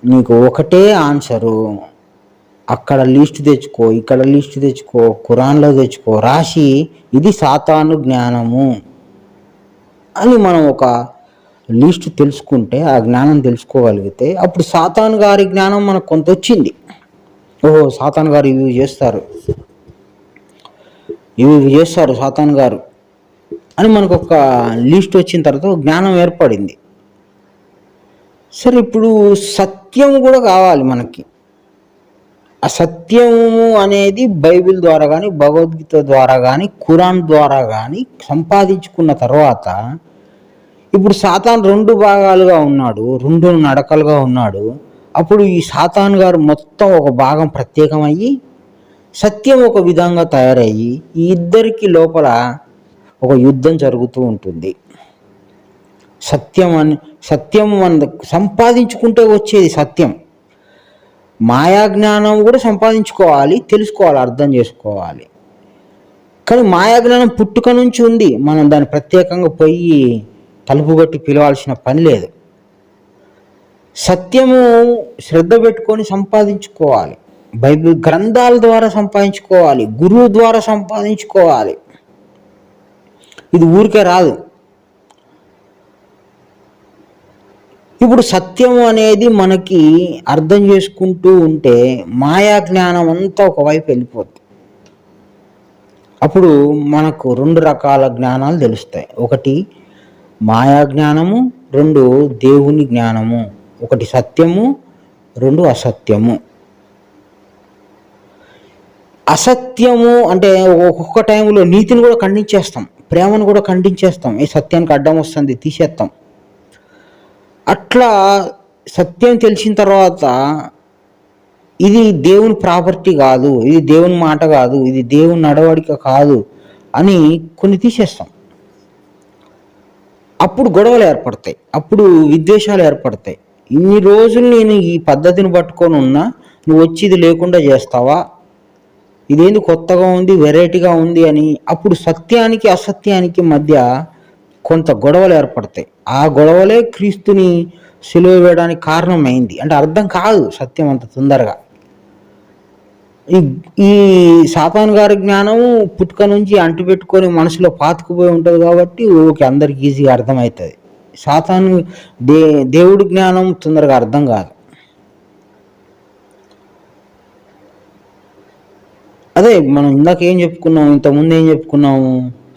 నీకు ఒకటే ఆన్సరు. అక్కడ లిస్ట్ తెచ్చుకో, ఇక్కడ లిస్ట్ తెచ్చుకో, ఖురాన్లో తెచ్చుకో, రాసి ఇది సాతాను జ్ఞానము అని మనం ఒక లిస్ట్ తెలుసుకుంటే, ఆ జ్ఞానం తెలుసుకోగలిగితే అప్పుడు సాతాను గారి జ్ఞానం మనకు కొంత వచ్చింది. ఓహో, సాతాను గారు ఇవి చేస్తారు, ఇవి చేస్తారు సాతాను గారు అని మనకు ఒక లిస్ట్ వచ్చిన తర్వాత జ్ఞానం ఏర్పడింది. సరే, ఇప్పుడు సత్యం కూడా కావాలి మనకి. ఆ సత్యము అనేది బైబిల్ ద్వారా కానీ, భగవద్గీత ద్వారా కానీ, ఖురాన్ ద్వారా కానీ సంపాదించుకున్న తర్వాత ఇప్పుడు సాతాన్ 2 భాగాలుగా ఉన్నాడు, 2 నడకలుగా ఉన్నాడు. అప్పుడు ఈ సాతాన్ గారు మొత్తం ఒక భాగం ప్రత్యేకమయ్యి, సత్యం ఒక విధంగా తయారయ్యి, ఈ ఇద్దరికి లోపల ఒక యుద్ధం జరుగుతూ ఉంటుంది. సత్యం మన సంపాదించుకుంటే వచ్చేది సత్యం. మాయా జ్ఞానం కూడా సంపాదించుకోవాలి, తెలుసుకోవాలి, అర్థం చేసుకోవాలి. కానీ మాయా జ్ఞానం పుట్టుక నుంచి ఉంది. మనం దాన్ని ప్రత్యేకంగా పోయి తలుపు కొట్టి పిలవాల్సిన పని లేదు. సత్యము శ్రద్ధ పెట్టుకొని సంపాదించుకోవాలి, బైబిల్ గ్రంథాల ద్వారా సంపాదించుకోవాలి, గురువు ద్వారా సంపాదించుకోవాలి. ఇది ఊరికే రాదు. ఇప్పుడు సత్యం అనేది మనకి అర్థం చేసుకుంటూ ఉంటే మాయా జ్ఞానం అంతా ఒకవైపు వెళ్ళిపోతుంది. అప్పుడు మనకు 2 రకాల జ్ఞానాలు తెలుస్తాయి. ఒకటి మాయా జ్ఞానము, 2 దేవుని జ్ఞానము. ఒకటి సత్యము, 2 అసత్యము. అసత్యము అంటే ఒక్కొక్క టైంలో నీతిని కూడా ఖండించేస్తాం, ప్రేమను కూడా ఖండించేస్తాం, ఈ సత్యానికి అడ్డం వస్తుంది తీసేస్తాం. అట్లా సత్యం తెలిసిన తర్వాత ఇది దేవుని ప్రాపర్టీ కాదు, ఇది దేవుని మాట కాదు, ఇది దేవుని నడవడిక కాదు అని కొన్ని తీసేస్తాం. అప్పుడు గొడవలు ఏర్పడతాయి, అప్పుడు విద్వేషాలు ఏర్పడతాయి. ఇన్ని రోజులు నేను ఈ పద్ధతిని పట్టుకొని ఉన్నా, నువ్వు వచ్చి ఇది లేకుండా చేస్తావా, ఇదేంది కొత్తగా ఉంది, వెరైటీగా ఉంది అని అప్పుడు సత్యానికి అసత్యానికి మధ్య కొంత గొడవలు ఏర్పడతాయి. ఆ గొడవలే క్రీస్తుని సిలువ వేయడానికి కారణమైంది. అంటే అర్థం కాదు సత్యం అంత తొందరగా. ఈ సాతాను గారి జ్ఞానము పుట్టుక నుంచి అంటుపెట్టుకొని మనసులో పాతుకుపోయి ఉంటుంది కాబట్టి ఓకే, అందరికి ఈజీగా అర్థమవుతుంది. సాతాను దేవుడి జ్ఞానం తొందరగా అర్థం కాదు. అదే మనం ఇందాక ఏం చెప్పుకున్నాము, ఇంతకుముందు ఏం చెప్పుకున్నాము,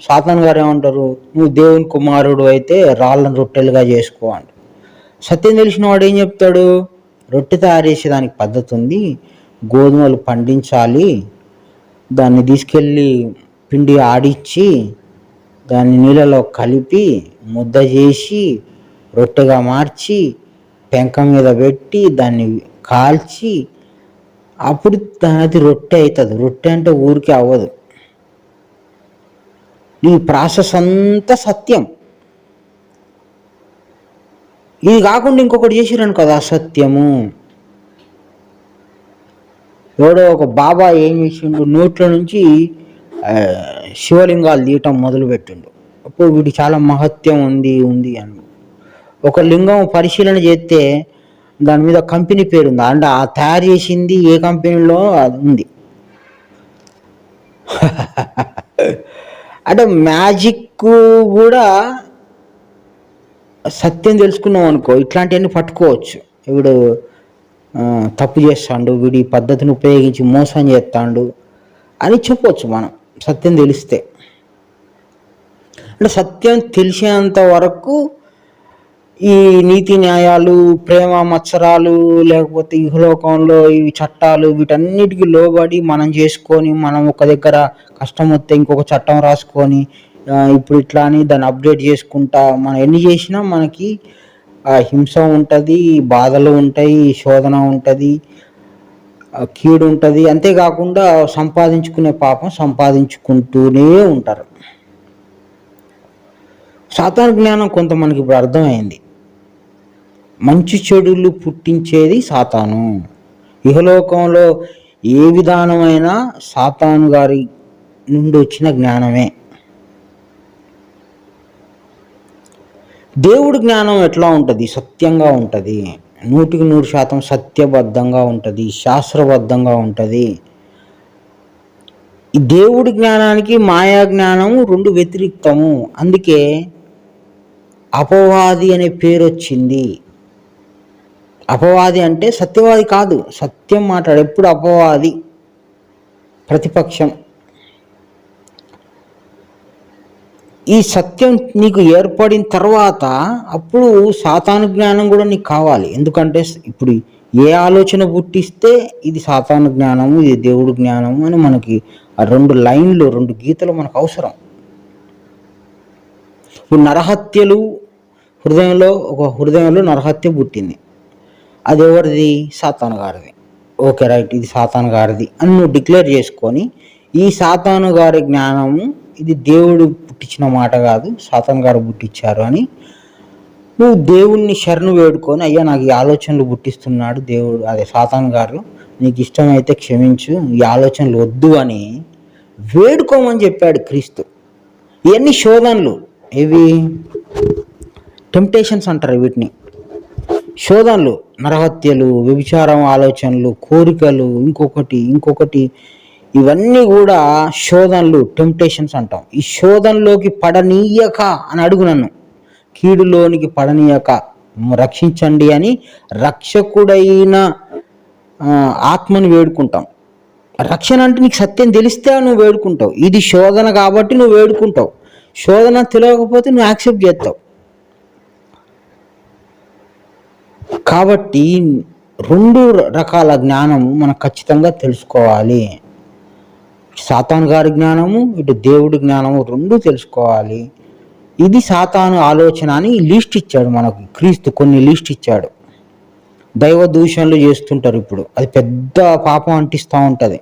సాతాను గారు ఏమంటారు, నువ్వు దేవుని కుమారుడు అయితే రాళ్ళను రొట్టెలుగా చేసుకో అంట. సత్యం తెలిసిన వాడు ఏం చెప్తాడు, రొట్టె తయారు చేసేదానికి పద్ధతి ఉంది, గోధుమలు పండించాలి, దాన్ని తీసుకెళ్ళి పిండి ఆడించి దాన్ని నీళ్ళలో కలిపి ముద్ద చేసి రొట్టెగా మార్చి పెంక మీద పెట్టి దాన్ని కాల్చి అప్పుడు అది రొట్టె అవుతుంది. రొట్టె అంటే ఊరికే అవ్వదు. ఈ ప్రాసెస్ అంతా సత్యం. ఇది కాకుండా ఇంకొకటి చేసిరను కదా అసత్యము. ఎవడో ఒక బాబా ఏం చేసిండు, నోట్ల నుంచి శివలింగాలు తీయటం మొదలుపెట్టిండు. అప్పుడు వీడి చాలా మహత్యం ఉంది అని ఒక లింగం పరిశీలన చేస్తే దాని మీద కంపెనీ పేరు ఉంది, అంటే ఆ తయారు చేసింది ఏ కంపెనీలో అది ఉంది. అంటే మ్యాజిక్ కూడా సత్యం తెలుసుకున్నాం అనుకో, ఇట్లాంటివన్నీ పట్టుకోవచ్చు. వీడు తప్పు చేస్తాడు, వీడి పద్ధతిని ఉపయోగించి మోసం చేస్తాడు అని చెప్పవచ్చు మనం సత్యం తెలిస్తే. అంటే సత్యం తెలిసేంత వరకు ఈ నీతి న్యాయాలు, ప్రేమ మత్సరాలు, లేకపోతే ఇహలోకంలో ఈ చట్టాలు, వీటన్నిటికీ లోబడి మనం చేసుకొని, మనం ఒక దగ్గర కష్టం వస్తే ఇంకొక చట్టం రాసుకొని ఇప్పుడు ఇట్లా అని దాన్ని అప్డేట్ చేసుకుంటా మనం ఎన్ని చేసినా మనకి హింస ఉంటుంది, బాధలు ఉంటాయి, శోధన ఉంటుంది, కీడు ఉంటుంది. అంతేకాకుండా సంపాదించుకునే పాపం సంపాదించుకుంటూనే ఉంటారు. సాతాను జ్ఞానం కొంత మనకి ఇప్పుడు అర్థమైంది. మంచి చెడులు పుట్టించేది సాతాను. ఇహలోకంలో ఏ విధానమైనా సాతాను గారి నుండి వచ్చిన జ్ఞానమే. దేవుడి జ్ఞానం ఎట్లా ఉంటుంది? సత్యంగా ఉంటుంది, 100% సత్యబద్ధంగా ఉంటుంది, శాస్త్రబద్ధంగా ఉంటుంది. ఈ దేవుడి జ్ఞానానికి మాయా జ్ఞానము రెండు వ్యతిరిక్తము. అందుకే అపవాది అనే పేరు వచ్చింది. అపవాది అంటే సత్యవాది కాదు, సత్యం మాట్లాడు. ఎప్పుడు అపవాది, ప్రతిపక్షం. ఈ సత్యం నీకు ఏర్పడిన తర్వాత అప్పుడు సాతాను జ్ఞానం కూడా నీకు కావాలి. ఎందుకంటే ఇప్పుడు ఏ ఆలోచన పుట్టిస్తే ఇది సాతాను జ్ఞానము, ఇది దేవుడు జ్ఞానము అని మనకి ఆ 2 లైన్లు, 2 గీతలు మనకు అవసరం. ఇప్పుడు నరహత్యలు హృదయంలో నరహత్య పుట్టింది. అది ఎవరిది? సాతాను గారిది. ఓకే, రైట్, ఇది సాతాను గారిది అని నువ్వు డిక్లేర్ చేసుకొని, ఈ సాతాను గారి జ్ఞానము ఇది దేవుడు పుట్టించిన మాట కాదు, సాతాను గారు పుట్టించారు అని నువ్వు దేవుణ్ణి శరణు వేడుకొని, అయ్యా నాకు ఈ ఆలోచనలు పుట్టిస్తున్నాడు దేవుడు, అదే సాతాను గారు, నీకు ఇష్టమైతే క్షమించు, ఈ ఆలోచనలు వద్దు అని వేడుకోమని చెప్పాడు క్రీస్తు. ఇవన్నీ శోధనలు. ఇవి టెంప్టేషన్స్ అంటారు వీటిని. శోధనలు, నరహత్యలు, వ్యభిచారం ఆలోచనలు, కోరికలు, ఇంకొకటి ఇవన్నీ కూడా శోధనలు, టెంప్టేషన్స్ అంటాం. ఈ శోధనలోకి పడనీయక అని అడుగు నన్ను, కీడులోనికి పడనీయక రక్షించండి అని రక్షకుడైన ఆత్మని వేడుకుంటాం. రక్షణ అంటే నీకు సత్యం తెలిస్తే నువ్వు వేడుకుంటావు. ఇది శోధన కాబట్టి నువ్వు వేడుకుంటావు. శోధన తెలియకపోతే నువ్వు యాక్సెప్ట్ చేస్తావు. కాబట్టి 2 రకాల జ్ఞానము మనం ఖచ్చితంగా తెలుసుకోవాలి. సాతాను గారి జ్ఞానము, ఇటు దేవుడి జ్ఞానము 2 తెలుసుకోవాలి. ఇది సాతాను ఆలోచన అని లిస్ట్ ఇచ్చాడు మనకు క్రీస్తు. కొన్ని లిస్ట్ ఇచ్చాడు. దైవ దూషణలు చేస్తుంటారు ఇప్పుడు, అది పెద్ద పాపం అంటిస్తూ ఉంటుంది.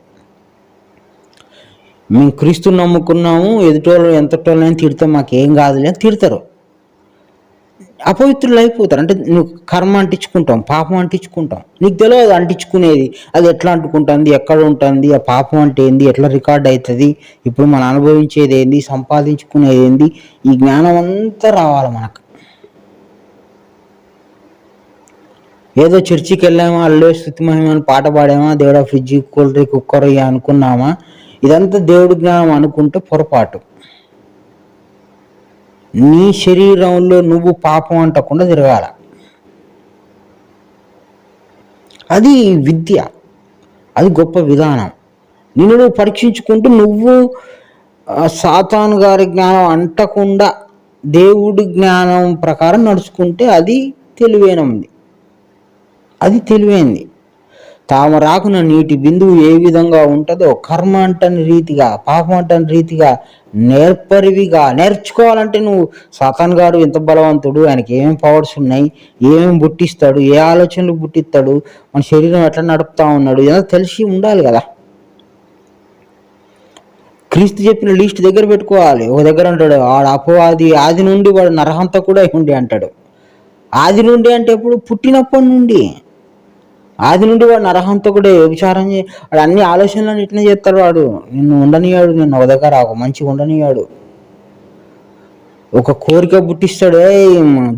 మేము క్రీస్తుని నమ్ముకున్నాము, ఎదుటోళ్ళు ఎంతటోళ్ళని తిడితే మాకేం కాదులే అని తిడతారు. అపవిత్రులు అయిపోతారు. అంటే నువ్వు కర్మ అంటించుకుంటాం, పాపం అంటించుకుంటాం. నీకు తెలియదు అంటించుకునేది, అది ఎట్లా అంటుకుంటుంది, ఎక్కడ ఉంటుంది, ఆ పాపం అంటే ఏంది, ఎట్లా రికార్డ్ అవుతుంది, ఇప్పుడు మనం అనుభవించేది ఏంది, సంపాదించుకునేది ఏంది, ఈ జ్ఞానం అంతా రావాలి మనకు. ఏదో చర్చికి వెళ్ళామా, అల్లే స్తుతి మహిమని పాట పాడామా, దేవుడా ఫ్రిడ్జ్, కూల్ డ్రింక్, కుక్కర్ అనుకున్నామా, ఇదంతా దేవుడి జ్ఞానం అనుకుంటే పొరపాటు. నీ శరీరంలో నువ్వు పాపం అంటకుండా తిరగాల. అది విద్య, అది గొప్ప విధానం. నిన్ను నువ్వు పరీక్షించుకుంటూ నువ్వు సాతాను గారి జ్ఞానం అంటకుండా దేవుడి జ్ఞానం ప్రకారం నడుచుకుంటే అది తెలివైనది. అది తెలివైంది. తాము రాకున్న నీటి బిందువు ఏ విధంగా ఉంటుందో కర్మ అంటని రీతిగా, పాపం అంటని రీతిగా నేర్చుకోవాలంటే నువ్వు సాతాను గారు ఎంత బలవంతుడు, ఆయనకి ఏమేమి పవర్స్ ఉన్నాయి, ఏమేమి పుట్టిస్తాడు, ఏ ఆలోచనలు పుట్టిస్తాడు, మన శరీరం ఎట్లా నడుపుతా ఉన్నాడు, ఏదో తెలిసి ఉండాలి కదా. క్రీస్తు చెప్పిన లిస్ట్ దగ్గర పెట్టుకోవాలి. ఒక దగ్గర అంటాడు, వాడు అపవాది ఆది నుండి వాడు నరహంతకుడై ఉండి అంటాడు. ఆది నుండి అంటే ఎప్పుడు? పుట్టినప్పటి నుండి. ఆది నుండి వాడు నరహంతకుడే, వ్యభిచారం వాడు అన్ని ఆలోచనలను ఇట్లా చేస్తాడు. వాడు నిన్ను ఉండనియాడు, నిన్ను ఒక దగ్గర ఒక మంచిగా ఉండనియాడు. ఒక కోరిక పుట్టిస్తాడు,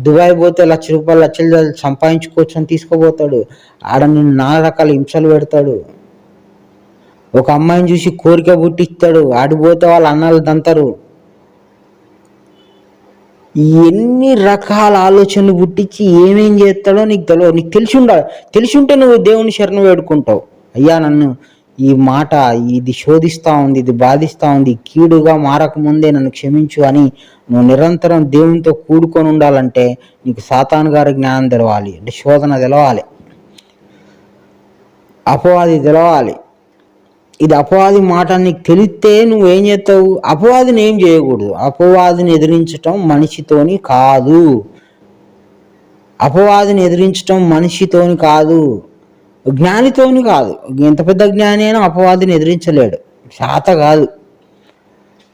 దుబాయ్ పోతే లక్షలు సంపాదించుకోవచ్చు అని తీసుకుపోతాడు. ఆడ నిన్ను నానా రకాల హింసలు పెడతాడు. ఒక అమ్మాయిని చూసి కోరిక పుట్టిస్తాడు, ఆడిపోతే వాళ్ళు అన్నాలు దంతారు. ఎన్ని రకాల ఆలోచనలు పుట్టించి ఏమేం చేస్తాడో నీకు తెలియదు. నీకు తెలిసి ఉంటే నువ్వు దేవుని శరణు వేడుకుంటావు. అయ్యా నన్ను ఈ మాట ఇది శోధిస్తూ ఉంది, ఇది బాధిస్తూ ఉంది, కీడుగా మారకముందే నన్ను క్షమించు అని నువ్వు నిరంతరం దేవునితో కూడుకొని ఉండాలంటే నీకు సాతాను గారి జ్ఞానం తెలవాలి. అంటే శోధన తెలవాలి, అపవాది తెలవాలి. ఇది అపవాది మాట నీకు తెలిస్తే నువ్వేం చేస్తావు? అపవాదిని ఏం చేయకూడదు. అపవాదిని ఎదిరించటం మనిషితోని కాదు. అపవాదిని ఎదిరించటం మనిషితోని కాదు, జ్ఞానితోని కాదు. ఎంత పెద్ద జ్ఞాని అయినా అపవాదిని ఎదిరించలేడు, శాత కాదు.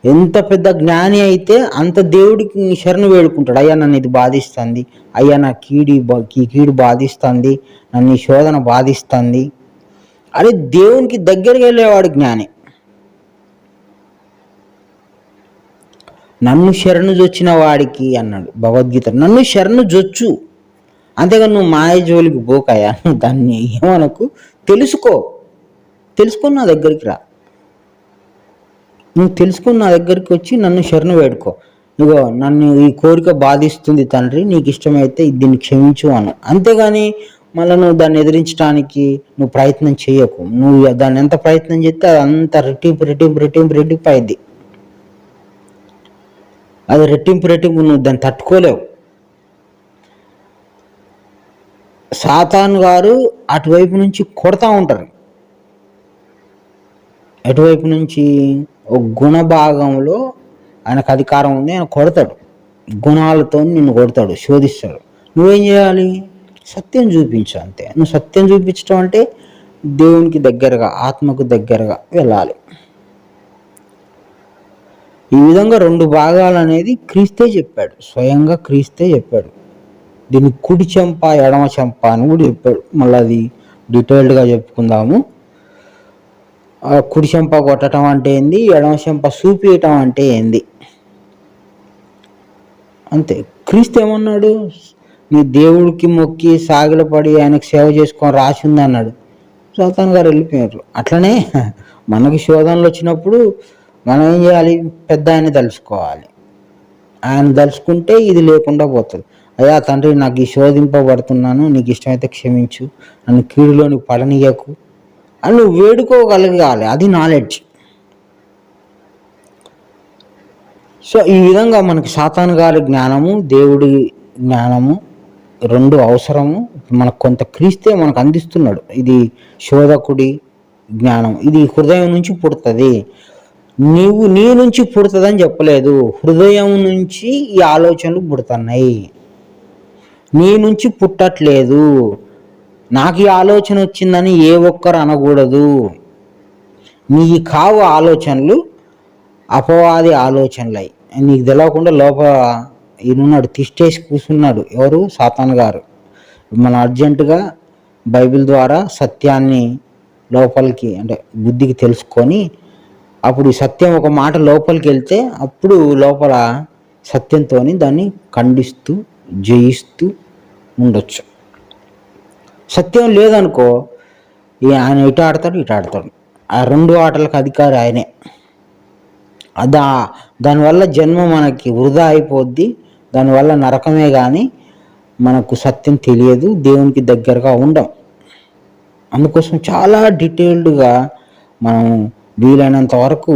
ఎంత పెద్ద జ్ఞాని అయితే అంత దేవుడికి శరణు వేడుకుంటాడు. అయ్యా నన్ను ఇది బాధిస్తుంది, అయ్యా నా కీడు బాధిస్తుంది, నన్ను ఈ శోధన బాధిస్తుంది అని దేవునికి దగ్గరికి వెళ్ళేవాడు జ్ఞాని. నన్ను శరణు జొచ్చిన వాడికి అన్నాడు భగవద్గీత. నన్ను శరణు జొచ్చు, అంతేగాని నువ్వు మాయ జోలికి పోకాయా, దాన్ని ఏమనకు. తెలుసుకొని నా దగ్గరికి రా. నువ్వు తెలుసుకొని నా దగ్గరికి వచ్చి నన్ను శరణు వేడుకో. ఇగో నన్ను ఈ కోరిక బాధిస్తుంది తండ్రి, నీకు ఇష్టమైతే దీన్ని క్షమించు అను. అంతేగాని మళ్ళీ నువ్వు దాన్ని ఎదిరించడానికి నువ్వు ప్రయత్నం చేయకు. నువ్వు దాన్ని ఎంత ప్రయత్నం చేస్తే అది అంత రెట్టింపు అయింది. అది రెట్టింపు నువ్వు దాన్ని తట్టుకోలేవు. సాతాను గారు అటువైపు నుంచి కొడతా ఉంటారు. ఎటువైపు నుంచి? ఒక గుణ భాగంలో ఆయనకు అధికారం ఉంది, ఆయన కొడతాడు. గుణాలతో నిన్ను కొడతాడు, శోధిస్తాడు. నువ్వేం చేయాలి? సత్యం చూపించు అంతే. నువ్వు సత్యం చూపించడం అంటే దేవునికి దగ్గరగా, ఆత్మకు దగ్గరగా వెళ్ళాలి. ఈ విధంగా 2 భాగాలు అనేది క్రీస్తే చెప్పాడు, స్వయంగా క్రీస్తే చెప్పాడు. దీన్ని కుడి చెంప ఎడమ చెంప అని కూడా చెప్పాడు. మళ్ళీ అది డీటెయిల్డ్గా చెప్పుకుందాము. కుడి చెంప కొట్టడం అంటే ఏంది, ఎడమ చెంప చూపించటం అంటే ఏంది, అంతే. క్రీస్తు ఏమన్నాడు? నీ దేవుడికి మొక్కి సాగిలపడి ఆయనకు సేవ చేసుకొని రాసి ఉంది అన్నాడు. సాతాను గారు వెళ్ళిపోయారు. అట్లనే మనకి శోధనలు వచ్చినప్పుడు మనం ఏం చేయాలి? పెద్ద ఆయన తలుచుకోవాలి. ఆయన తలుచుకుంటే ఇది లేకుండా పోతుంది. అయ్యా తండ్రి, నాకు ఈ శోధింపబడుతున్నాను, నీకు ఇష్టమైతే క్షమించు, నన్ను కీడులోని పడనీయకు అని నువ్వు వేడుకోగలగాలి. అది నాలెడ్జ్. సో ఈ విధంగా మనకి సాతాను గారి జ్ఞానము, దేవుడి జ్ఞానము 2 అవసరము. మనకు కొంత క్రీస్తే మనకు అందిస్తున్నాడు. ఇది శోధకుడి జ్ఞానం, ఇది హృదయం నుంచి పుడుతుంది. నీ నుంచి పుడుతుందని చెప్పలేదు, హృదయం నుంచి ఈ ఆలోచనలు పుడుతున్నాయి, నీ నుంచి పుట్టట్లేదు. నాకు ఈ ఆలోచన వచ్చిందని ఏ ఒక్కరు అనకూడదు. నీ కావు ఆలోచనలు, అపవాది ఆలోచనలు. నీకు తెలియకుండా లోపల ఈయనున్నాడు, తిష్టేసి కూర్చున్నాడు. ఎవరు? సాతాను గారు. మనం అర్జెంటుగా బైబిల్ ద్వారా సత్యాన్ని లోపలికి, అంటే బుద్ధికి తెలుసుకొని, అప్పుడు సత్యం ఒక మాట లోపలికి వెళ్తే అప్పుడు లోపల సత్యంతో దాన్ని ఖండిస్తూ జయిస్తూ ఉండొచ్చు. సత్యం లేదనుకో, ఆయన ఇటు ఆడతాడు, ఇటు ఆడతాడు. ఆ 2 ఆటలకు అధికారి ఆయనే. దానివల్ల జన్మ మనకి వృధా అయిపోద్ది. దానివల్ల నరకమే కానీ మనకు సత్యం తెలియదు, దేవునికి దగ్గరగా ఉండం. అందుకోసం చాలా డీటెయిల్డ్గా మనం వీలైనంత వరకు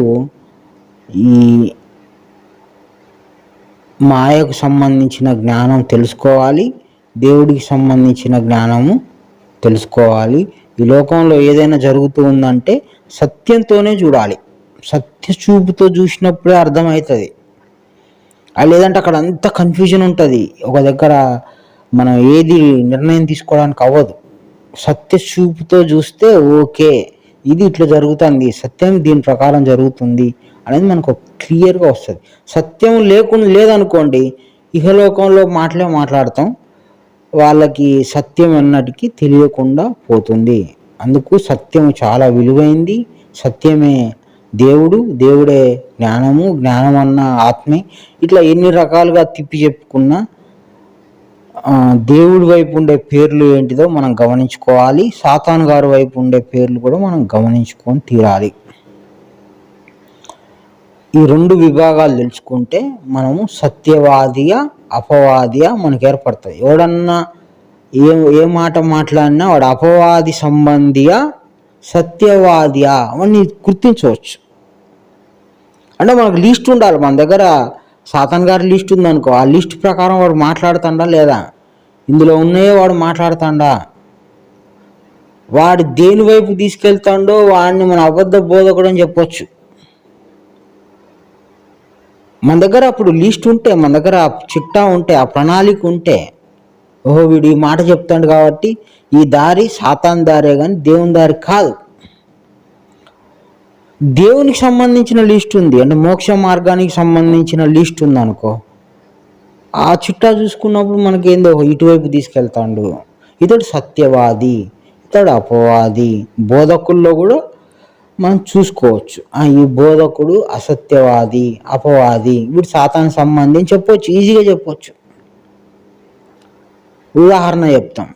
ఈ మాయకు సంబంధించిన జ్ఞానం తెలుసుకోవాలి, దేవుడికి సంబంధించిన జ్ఞానము తెలుసుకోవాలి. ఈ లోకంలో ఏదైనా జరుగుతూ ఉందంటే సత్యంతోనే చూడాలి. సత్య చూపుతో చూసినప్పుడే అర్థమవుతుంది. లేదంటే అక్కడ అంత కన్ఫ్యూజన్ ఉంటుంది. ఒక దగ్గర మనం ఏది నిర్ణయం తీసుకోవడానికి అవ్వదు. సత్య చూపుతో చూస్తే ఓకే, ఇది ఇట్లా జరుగుతుంది, సత్యం దీని ప్రకారం జరుగుతుంది అనేది మనకు క్లియర్గా వస్తుంది. సత్యం లేదనుకోండి, ఇహలోకంలో మాట్లాడతాం, వాళ్ళకి సత్యం అన్నటికీ తెలియకుండా పోతుంది. అందుకు సత్యం చాలా విలువైంది. సత్యమే దేవుడు, దేవుడే జ్ఞానము, జ్ఞానం అన్న ఆత్మే. ఇట్లా ఎన్ని రకాలుగా తిప్పి చెప్పుకున్నా దేవుడి వైపు ఉండే పేర్లు ఏంటిదో మనం గమనించుకోవాలి. సాతాను గారి వైపు ఉండే పేర్లు కూడా మనం గమనించుకొని తీరాలి. ఈ 2 విభాగాలు తెలుసుకుంటే మనము సత్యవాదియా అపవాదియా మనకు ఏర్పడుతుంది. ఎవడన్నా ఏ మాట మాట్లాడినా వాడు అపవాది సంబంధియా సత్యవాదియా అవన్నీ గుర్తించవచ్చు. అంటే మనకు లిస్ట్ ఉండాలి. మన దగ్గర సాతాను గారి లిస్ట్ ఉందనుకో, ఆ లిస్ట్ ప్రకారం వాడు మాట్లాడుతాడా లేదా, ఇందులో ఉన్నాయో వాడు మాట్లాడుతాడా, వాడు దేని వైపు తీసుకెళ్తాడో వాడిని మన అబద్ధ బోధకుడు అని చెప్పొచ్చు. మన దగ్గర అప్పుడు లిస్ట్ ఉంటే, మన దగ్గర చిట్టా ఉంటే, ఆ ప్రణాళిక ఉంటే, ఓహో వీడు ఈ మాట చెప్తాడు కాబట్టి ఈ దారి సాతాను దారే కానీ దేవుని దారి కాదు. దేవునికి సంబంధించిన లిస్ట్ ఉంది, అంటే మోక్ష మార్గానికి సంబంధించిన లిస్ట్ ఉంది అనుకో, ఆ చిట్టా చూసుకున్నప్పుడు మనకేందో ఇటువైపు తీసుకెళ్తాడు. ఇతడు సత్యవాది, ఇతడు అపవాది. బోధకుల్లో కూడా మనం చూసుకోవచ్చు. ఈ బోధకుడు అసత్యవాది, అపవాది, వీడు సాతాను సంబంధి అని చెప్పొచ్చు, ఈజీగా చెప్పొచ్చు. ఉదాహరణ చెప్తాం.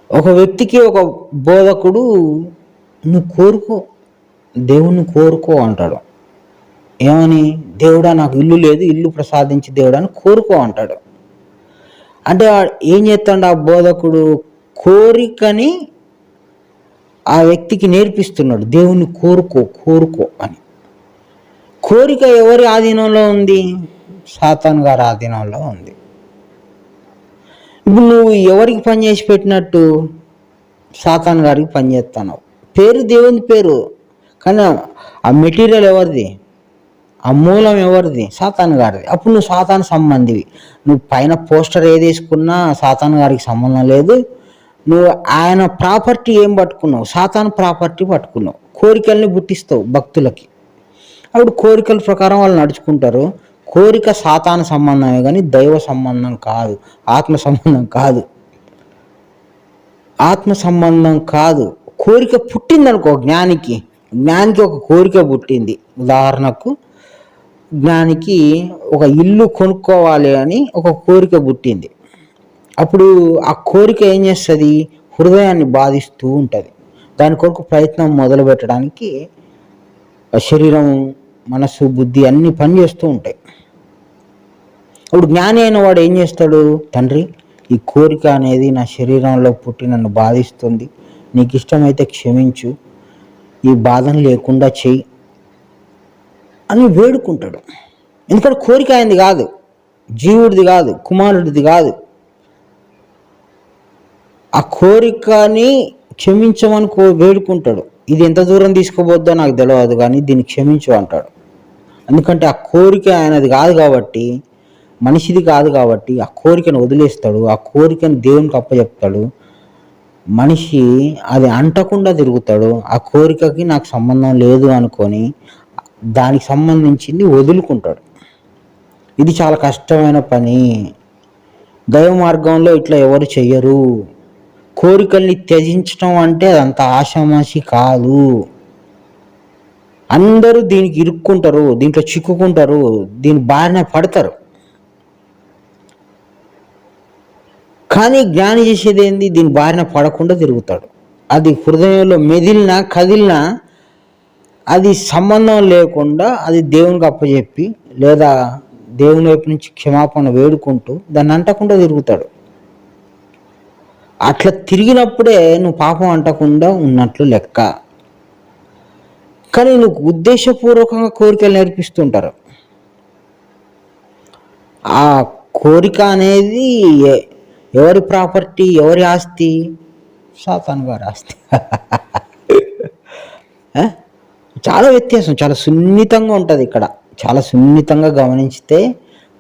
ఒక వ్యక్తికి ఒక బోధకుడు నువ్వు కోరుకో, దేవుణ్ణి కోరుకో అంటాడు. ఏమని? దేవుడా నాకు ఇల్లు లేదు, ఇల్లు ప్రసాదించి దేవుడా అని కోరుకో అంటాడు. అంటే ఏం చేస్తాడు ఆ బోధకుడు? కోరికని ఆ వ్యక్తికి నేర్పిస్తున్నాడు, దేవుణ్ణి కోరుకో కోరుకో అని. కోరిక ఎవరి ఆధీనంలో ఉంది? సాతాను గారి ఆధీనంలో ఉంది. ఇప్పుడు నువ్వు ఎవరికి పని చేసి పెట్టినట్టు? సాతాను గారికి పని చేస్తున్నావు. పేరు దేవుని పేరు, కానీ ఆ మెటీరియల్ ఎవరిది? ఆ మూలం ఎవరిది? సాతాను గారిది. అప్పుడు నువ్వు సాతాను సంబంధివి. నువ్వు పైన పోస్టర్ ఏది వేసుకున్నా సాతాను గారికి సంబంధం లేదు. నువ్వు ఆయన ప్రాపర్టీ ఏం పట్టుకున్నావు? సాతాను ప్రాపర్టీ పట్టుకున్నావు. కోరికల్ని పుట్టిస్తావు భక్తులకి. అప్పుడు కోరికల ప్రకారం వాళ్ళు నడుచుకుంటారు. కోరిక సాతాను సంబంధమే కానీ దైవ సంబంధం కాదు, ఆత్మ సంబంధం కాదు. ఆత్మ సంబంధం కాదు. కోరిక పుట్టిందనుకో, జ్ఞానికి ఒక కోరిక పుట్టింది. ఉదాహరణకు జ్ఞానికి ఒక ఇల్లు కొనుక్కోవాలి అని ఒక కోరిక పుట్టింది. అప్పుడు ఆ కోరిక ఏం చేస్తుంది? హృదయాన్ని బాధిస్తూ ఉంటుంది. దాని కొరకు ప్రయత్నం మొదలు పెట్టడానికి శరీరం, మనసు, బుద్ధి అన్నీ పనిచేస్తూ ఉంటాయి. అప్పుడు జ్ఞాని అయిన వాడు ఏం చేస్తాడు? తండ్రి, ఈ కోరిక అనేది నా శరీరంలో పుట్టి నన్ను బాధిస్తుంది, నీకు ఇష్టమైతే క్షమించు, ఈ బాధను లేకుండా చెయ్యి అని వేడుకుంటాడు. ఎందుకంటే కోరిక అయింది కాదు, జీవుడిది కాదు, కుమారుడిది కాదు. ఆ కోరికని క్షమించమని వేడుకుంటాడు. ఇది ఎంత దూరం తీసుకుపోద్దో నాకు తెలియదు కానీ దీన్ని క్షమించు అంటాడు. ఎందుకంటే ఆ కోరిక ఆయనది కాదు కాబట్టి, మనిషిది కాదు కాబట్టి ఆ కోరికను వదిలేస్తాడు. ఆ కోరికను దేవునికి అప్పచెప్తాడు. మనిషి అది అంటకుండా తిరుగుతాడు. ఆ కోరికకి నాకు సంబంధం లేదు అనుకొని దానికి సంబంధించింది వదులుకుంటాడు. ఇది చాలా కష్టమైన పని. దైవ మార్గంలో ఇట్లా ఎవరు చెయ్యరు. కోరికల్ని త్యజించడం అంటే అదంత ఆషామాషి కాదు. అందరూ దీనికి ఇరుక్కుంటారు, దీంట్లో చిక్కుకుంటారు, దీని బారిన పడతారు. కానీ జ్ఞాని చేసేది ఏంది? దీని బారిన పడకుండా తిరుగుతాడు. అది హృదయంలో మెదిలినా కదిలినా అది సంబంధం లేకుండా అది దేవునికి అప్పచెప్పి లేదా దేవుని వైపు నుంచి క్షమాపణ వేడుకుంటూ దాన్ని అంటకుండా తిరుగుతాడు. అట్లా తిరిగినప్పుడే నువ్వు పాపం అంటకుండా ఉన్నట్లు లెక్క. కానీ నువ్వు ఉద్దేశపూర్వకంగా కోరికలు నేర్పిస్తుంటారు. ఆ కోరిక అనేది ఎవరి ప్రాపర్టీ, ఎవరి ఆస్తి? సాతాను గారి ఆస్తి. చాలా వ్యత్యాసం, చాలా సున్నితంగా ఉంటుంది ఇక్కడ. చాలా సున్నితంగా గమనించితే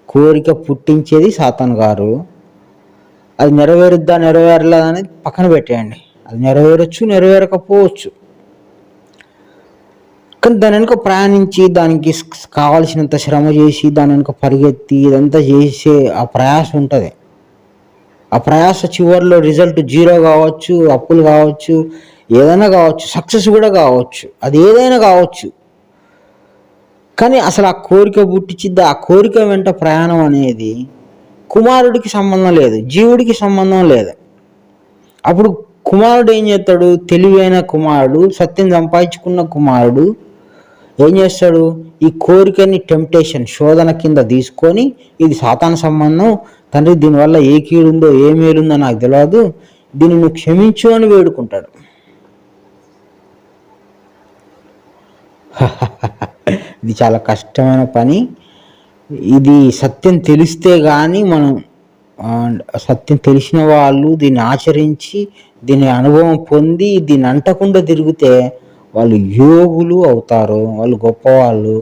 కోరిక పుట్టించేది సాతాను గారు. అది నెరవేరుద్దా నెరవేరలేదా అనేది పక్కన పెట్టేయండి. అది నెరవేరొచ్చు, నెరవేరకపోవచ్చు. కానీ దాని వెనుక ప్రయాణించి దానికి కావాల్సినంత శ్రమ చేసి దాని వెనుక పరిగెత్తి ఇదంతా చేసే ఆ ప్రయాస ఉంటుంది. ఆ ప్రయాస చివరిలో రిజల్ట్ 0 కావచ్చు, అప్పులు కావచ్చు, ఏదైనా కావచ్చు, సక్సెస్ కూడా కావచ్చు, అది ఏదైనా కావచ్చు. కానీ అసలు ఆ కోరిక పుట్టించిద్ది. ఆ కోరిక వెంట ప్రయాణం అనేది కుమారుడికి సంబంధం లేదు, జీవుడికి సంబంధం లేదు. అప్పుడు కుమారుడు ఏం చేస్తాడు? తెలివైన కుమారుడు, సత్యం సంపాదించుకున్న కుమారుడు ఏం చేస్తాడు? ఈ కోరికని టెంప్టేషన్, శోధన కింద తీసుకొని ఇది సాతాను సంబంధం, తండ్రి దీనివల్ల ఏ కీడుందో ఏ మేలుందో నాకు తెలియదు, దీన్ని నువ్వు క్షమించు అని వేడుకుంటాడు. ఇది చాలా కష్టమైన పని. ఇది సత్యం తెలిస్తే కానీ మనం, సత్యం తెలిసిన వాళ్ళు దీన్ని ఆచరించి దీని అనుభవం పొంది దీన్ని అంటకుండా తిరిగితే వాళ్ళు యోగులు అవుతారు, వాళ్ళు గొప్పవాళ్ళు,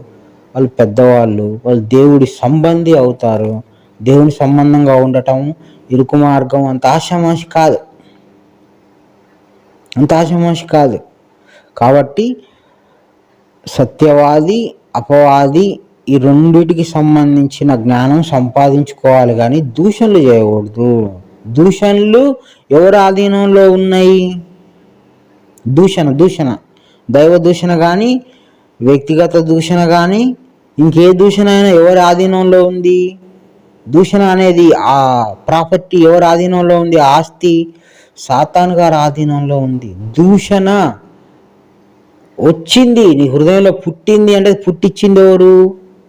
వాళ్ళు పెద్దవాళ్ళు, వాళ్ళు దేవుడి సంబంధి అవుతారు. దేవుని సంబంధంగా ఉండటం ఇరుకు మార్గం అంత ఆషామాషి కాదు, అంత ఆషామాషి కాదు. కాబట్టి సత్యవాది, అపవాది ఈ రెండిటికి సంబంధించిన జ్ఞానం సంపాదించుకోవాలి కానీ దూషణలు చేయకూడదు. దూషణలు ఎవరి ఆధీనంలో ఉన్నాయి? దూషణ దూషణ, దైవ దూషణ కానీ, వ్యక్తిగత దూషణ కానీ, ఇంకే దూషణ అయినా ఎవరి ఆధీనంలో ఉంది? దూషణ అనేది ఆ ప్రాపర్టీ ఎవరి ఆధీనంలో ఉంది? ఆస్తి సాతాను గారి ఆధీనంలో ఉంది. దూషణ వచ్చింది నీ హృదయంలో, పుట్టింది అంటే పుట్టించింది ఎవరు?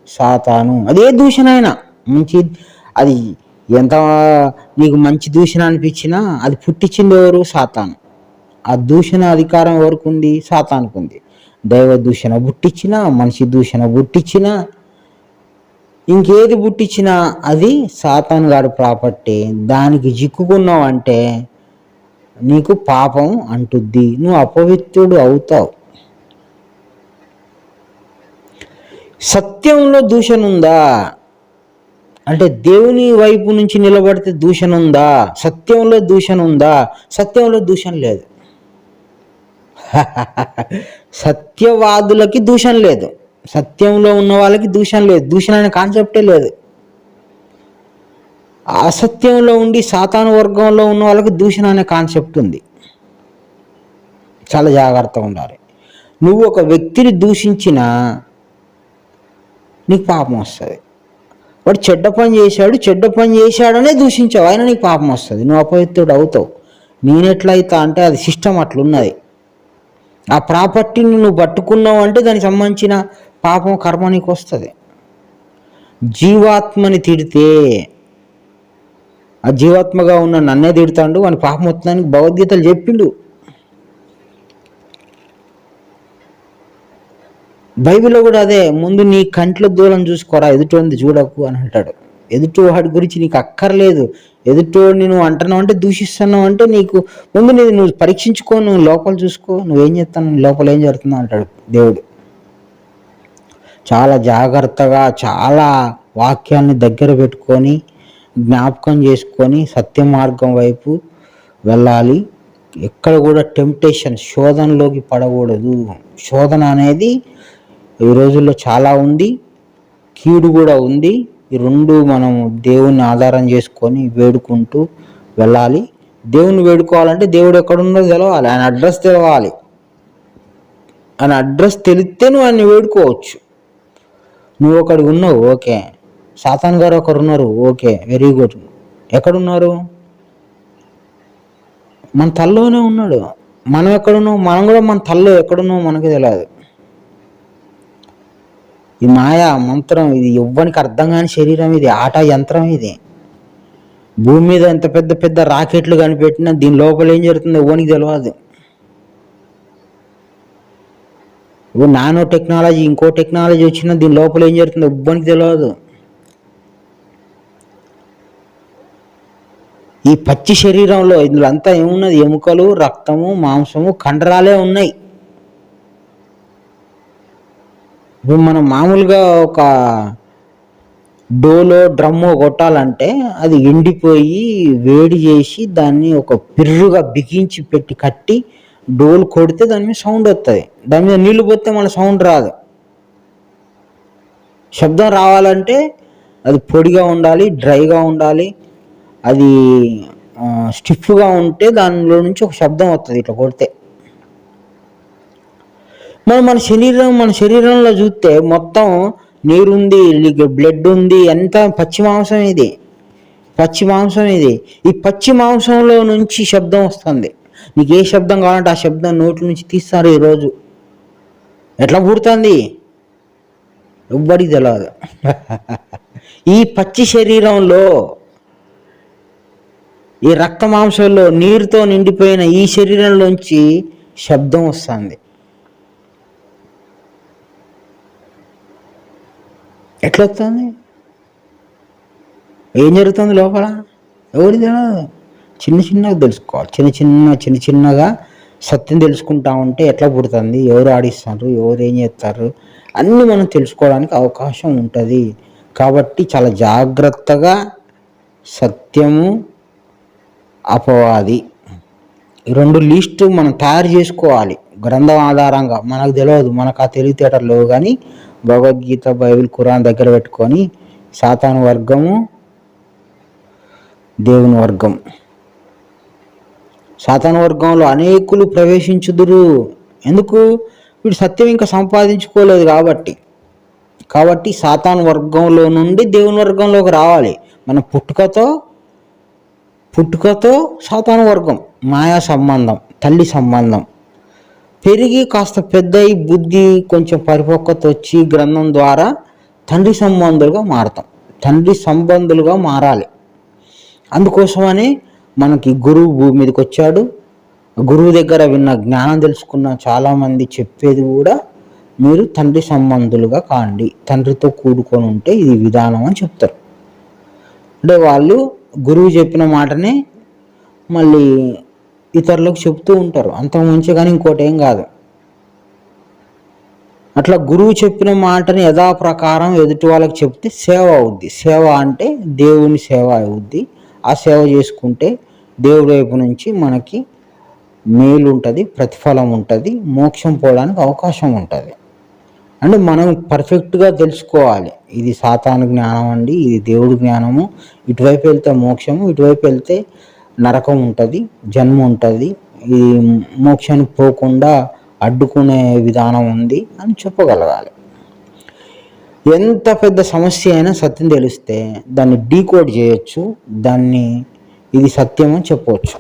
సాతాను. అదే దూషణ అయినా మంచి, అది ఎంత నీకు మంచి దూషణ అనిపించినా అది పుట్టించింది ఎవరు? సాతాను. ఆ దూషణ అధికారం ఎవరికి ఉంది? సాతానుకు ఉంది. దైవ దూషణ పుట్టించినా, మనిషి దూషణ పుట్టించినా, ఇంకేది పుట్టించినా అది సాతాను గారి ప్రాపర్టీ. దానికి చిక్కుకున్నావు అంటే నీకు పాపం అంటుద్ది, నువ్వు అపవిత్రుడు అవుతావు. సత్యంలో దూషణ ఉందా అంటే దేవుని వైపు నుంచి నిలబడితే దూషణ ఉందా? సత్యంలో దూషణ ఉందా? సత్యంలో దూషణ లేదు. సత్యవాదులకి దూషణ లేదు, సత్యంలో ఉన్న వాళ్ళకి దూషణ లేదు. దూషణ అనే కాన్సెప్టే లేదు. అసత్యంలో ఉండి సాతాను వర్గంలో ఉన్న వాళ్ళకి దూషణ అనే కాన్సెప్ట్ ఉంది. చాలా జాగ్రత్తగా ఉండాలి. నువ్వు ఒక వ్యక్తిని దూషించినా నీకు పాపం వస్తుంది. వాడు చెడ్డ పని చేశాడనే దూషించావు, అయినా నీకు పాపం వస్తుంది, నువ్వు అపవిత్రుడు అవుతావు. నేనెట్లయితా అంటే అది సిస్టమ్ అట్లున్నది. ఆ ప్రాపర్టీని నువ్వు పట్టుకున్నావు అంటే దానికి సంబంధించిన పాపం కర్మ నీకు వస్తుంది. జీవాత్మని తిడితే ఆ జీవాత్మగా ఉన్న నన్నే తిడతాడు, వాని పాపం వస్తుందని భగవద్గీతలు చెప్పిండు. బైబిల్లో కూడా అదే, ముందు నీ కంట్లో దూలం చూసుకోరా, ఎదుటోంది చూడకు అని అంటాడు. ఎదుటివాడి గురించి నీకు అక్కర్లేదు. ఎదుటోడిని నువ్వు అంటున్నావు అంటే, దూషిస్తున్నావు అంటే నీకు ముందు నువ్వు పరీక్షించుకో, నువ్వు లోపల చూసుకో, నువ్వేం చేస్తాను, లోపల ఏం జరుగుతుందో అంటాడు దేవుడు. చాలా జాగ్రత్తగా, చాలా వాక్యాన్ని దగ్గర పెట్టుకొని జ్ఞాపకం చేసుకొని సత్య మార్గం వైపు వెళ్ళాలి. ఎక్కడ కూడా టెంప్టేషన్, శోధనలోకి పడకూడదు. శోధన అనేది ఈ రోజుల్లో చాలా ఉంది, కీడు కూడా ఉంది. ఈ రెండు మనం దేవుణ్ణి ఆధారం చేసుకొని వేడుకుంటూ వెళ్ళాలి. దేవుణ్ణి వేడుకోవాలంటే దేవుడు ఎక్కడున్నదో తెలవాలి, ఆయన అడ్రస్ తెలవాలి. ఆయన అడ్రస్ తెలిస్తే నువ్వు ఆయన్ని వేడుకోవచ్చు. నువ్వు ఒకడికి ఉన్నావు, ఓకే. సాతాన్ గారు ఒకరు ఉన్నారు, ఓకే, వెరీ గుడ్. ఎక్కడున్నారు? మన తల్లోనే ఉన్నాడు. మనం ఎక్కడున్నావు? మనం కూడా మన తల్లో ఎక్కడున్నావు మనకి తెలియదు. ఈ మాయా మంత్రం, ఇది ఎవ్వనికి అర్థం కాని శరీరం, ఇది ఆట యంత్రం. ఇది భూమి మీద ఎంత పెద్ద పెద్ద రాకెట్లు కనిపెట్టినా దీని లోపల ఏం జరుగుతుందో ఎవ్వనికి తెలియదు. నానో టెక్నాలజీ, ఇంకో టెక్నాలజీ వచ్చినా దీని లోపల ఏం జరుగుతుందో ఎవ్వనికి తెలియదు. ఈ పచ్చి శరీరంలో ఇందులో అంతా ఏమున్నది? ఎముకలు, రక్తము, మాంసము, కండరాలే ఉన్నాయి. ఇప్పుడు మనం మామూలుగా ఒక డోలో డ్రమ్మో కొట్టాలంటే అది ఎండిపోయి వేడి చేసి దాన్ని ఒక పిర్రుగా బిగించి పెట్టి కట్టి డోలు కొడితే దాని మీద సౌండ్ వస్తుంది. దాని మీద నీళ్లు పోతే మన సౌండ్ రాదు. శబ్దం రావాలంటే అది పొడిగా ఉండాలి, డ్రైగా ఉండాలి. అది స్టిఫ్గా ఉంటే దానిలో నుంచి ఒక శబ్దం వస్తుంది ఇట్లా కొడితే. మన శరీరంలో చూస్తే మొత్తం నీరుంది, బ్లడ్ ఉంది, ఎంత పచ్చి మాంసం ఇది. ఈ పచ్చి మాంసంలో నుంచి శబ్దం వస్తుంది. నీకు ఏ శబ్దం కావాలంటే ఆ శబ్దం నోట్ల నుంచి తీస్తారు. ఈరోజు ఎట్లా పుడుతుంది ఎవ్వడికి తెలియదు. ఈ పచ్చి శరీరంలో, ఈ రక్త మాంసంలో నీరుతో నిండిపోయిన ఈ శరీరంలోంచి శబ్దం వస్తుంది. ఎట్లా వస్తుంది? ఏం జరుగుతుంది లోపల ఎవరికి తెలియదు. చిన్నగా తెలుసుకోవాలి. చిన్నగా సత్యం తెలుసుకుంటా ఉంటే ఎట్లా పుడుతుంది, ఎవరు ఆడిస్తారు, ఎవరు ఏం చేస్తారు అన్నీ మనం తెలుసుకోవడానికి అవకాశం ఉంటుంది. కాబట్టి చాలా జాగ్రత్తగా సత్యము, అపవాది, ఈ రెండు లిస్టు మనం తయారు చేసుకోవాలి గ్రంథం ఆధారంగా. మనకు తెలియదు, మనకు ఆ తెలివితేటలు లేవు, కానీ భగవద్గీత, బైబిల్, ఖురాన్ దగ్గర పెట్టుకొని సాతాను వర్గము, దేవుని వర్గం సాతాను వర్గంలో అనేకులు ప్రవేశించుదురు. ఎందుకు? వీడు సత్యం ఇంకా సంపాదించుకోలేదు కాబట్టి సాతాను వర్గంలో నుండి దేవుని వర్గంలోకి రావాలి. మన పుట్టుకతో సాతాను వర్గం, మాయా సంబంధం, తల్లి సంబంధం పెరిగి కాస్త పెద్దయి బుద్ధి కొంచెం పరిపక్వత వచ్చి గ్రంథం ద్వారా తండ్రి సంబంధులుగా మారాలి. అందుకోసమని మనకి గురువు భూమి మీదకి వచ్చాడు. గురువు దగ్గర విన్న జ్ఞానం తెలుసుకున్న చాలామంది చెప్పేది కూడా మీరు తండ్రి సంబంధులుగా కాండి, తండ్రితో కూడుకొని ఉంటే ఇది విధానం అని చెప్తారు. అంటే వాళ్ళు గురువు చెప్పిన మాటనే మళ్ళీ ఇతరులకు చెప్తూ ఉంటారు. అంతకు మించి కానీ ఇంకోటి ఏం కాదు. అట్లా గురువు చెప్పిన మాటని యథాప్రకారం ఎదుటి వాళ్ళకి చెప్తే సేవ అవుద్ది. సేవ అంటే దేవుని సేవ అవుద్ది. ఆ సేవ చేసుకుంటే దేవుడి వైపు నుంచి మనకి మేలు ఉంటుంది, ప్రతిఫలం ఉంటుంది, మోక్షం పోవడానికి అవకాశం ఉంటుంది. అంటే మనం పర్ఫెక్ట్గా తెలుసుకోవాలి, ఇది సాతాను జ్ఞానం అండి, ఇది దేవుడి జ్ఞానము, ఇటువైపు వెళ్తే మోక్షము, ఇటువైపు వెళ్తే నరకం ఉంటుంది, జన్మ ఉంటుంది, ఈ మోక్షానికి పోకుండా అడ్డుకునే విధానం ఉంది అని చెప్పగలగాలి. ఎంత పెద్ద సమస్య అయినా సత్యం తెలిస్తే దాన్ని డీకోడ్ చేయొచ్చు, దాన్ని ఇది సత్యం అని చెప్పవచ్చు.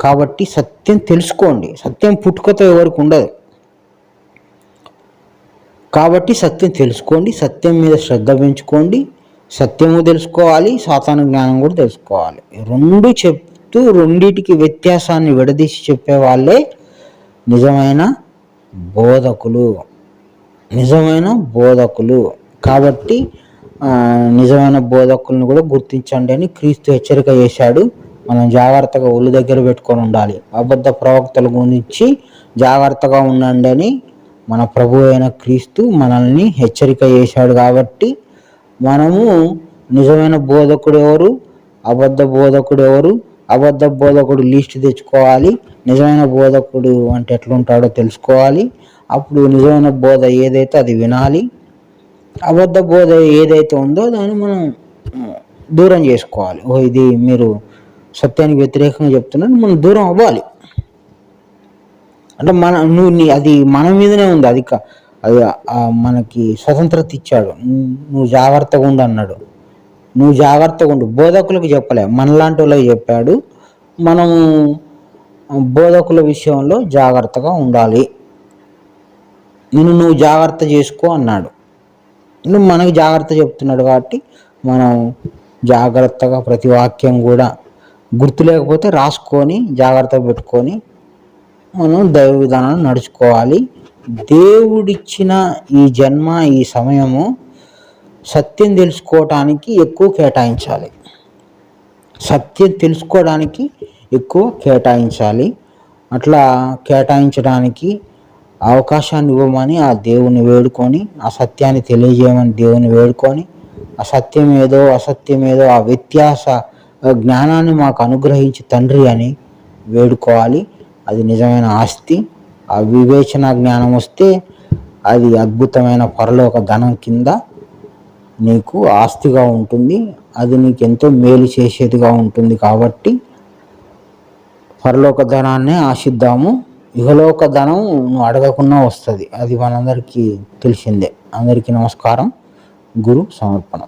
కాబట్టి సత్యం తెలుసుకోండి. సత్యం పుట్టుకతో ఎవరికి ఉండదు. కాబట్టి సత్యం తెలుసుకోండి, సత్యం మీద శ్రద్ధ పెంచుకోండి. సత్యము తెలుసుకోవాలి, సాతాను జ్ఞానం కూడా తెలుసుకోవాలి. రెండు చెప్తూ రెండిటికి వ్యత్యాసాన్ని విడదీసి చెప్పే వాళ్ళే నిజమైన బోధకులు. కాబట్టి నిజమైన బోధకులను కూడా గుర్తించండి అని క్రీస్తు హెచ్చరిక చేశాడు. మనం జాగ్రత్తగా ఒళ్ళు దగ్గర పెట్టుకొని ఉండాలి. అబద్ధ ప్రవక్తల గురించి జాగ్రత్తగా ఉండండి అని మన ప్రభు అయిన క్రీస్తు మనల్ని హెచ్చరిక చేశాడు. కాబట్టి మనము నిజమైన బోధకుడు ఎవరు, అబద్ధ బోధకుడు ఎవరు, అబద్ధ బోధకుడు లిస్ట్ తెచ్చుకోవాలి, నిజమైన బోధకుడు అంటే ఎట్లుంటాడో తెలుసుకోవాలి. అప్పుడు నిజమైన బోధ ఏదైతే అది వినాలి, అబద్ధ బోధ ఏదైతే ఉందో దాన్ని మనం దూరం చేసుకోవాలి. ఇది మీరు సత్యానికి వ్యతిరేకంగా చెప్తున్నారు, మనం దూరం అవ్వాలి. అంటే అది మన మీదనే ఉంది. అది మనకి స్వతంత్రత ఇచ్చాడు. నువ్వు జాగ్రత్తగా ఉండు అన్నాడు. నువ్వు జాగ్రత్తగా ఉండు. బోధకులకు చెప్పలే, మనలాంటి వాళ్ళకి చెప్పాడు. మనము బోధకుల విషయంలో జాగ్రత్తగా ఉండాలి. నువ్వు జాగ్రత్త చేసుకో అన్నాడు. మనకి జాగ్రత్త చెప్తున్నాడు కాబట్టి మనం జాగ్రత్తగా ప్రతి వాక్యం కూడా గుర్తు లేకపోతే రాసుకొని జాగ్రత్త పెట్టుకొని మనం దైవ విధానాన్ని నడుచుకోవాలి. దేవుడిచ్చిన ఈ జన్మ, ఈ సమయము సత్యం తెలుసుకోవటానికి ఎక్కువ కేటాయించాలి. అట్లా కేటాయించడానికి అవకాశాన్ని ఇవ్వమని ఆ దేవుని వేడుకొని, ఆ సత్యాన్ని తెలియజేయమని దేవుని వేడుకొని, అసత్యమేదో ఆ వ్యత్యాస జ్ఞానాన్ని మాకు అనుగ్రహించి తండ్రి అని వేడుకోవాలి. అది నిజమైన ఆస్తి. ఆ వివేచన జ్ఞానం వస్తే అది అద్భుతమైన పరలోక ధనం కింద నీకు ఆస్తిగా ఉంటుంది. అది నీకు ఎంతో మేలు చేసేదిగా ఉంటుంది. కాబట్టి పరలోక ధనాన్నే ఆశిద్దాము. ఇహలోక ధనం నువ్వు అడగకుండా వస్తుంది. అది మనందరికీ తెలిసిందే. అందరికీ నమస్కారం. గురు సమర్పణ.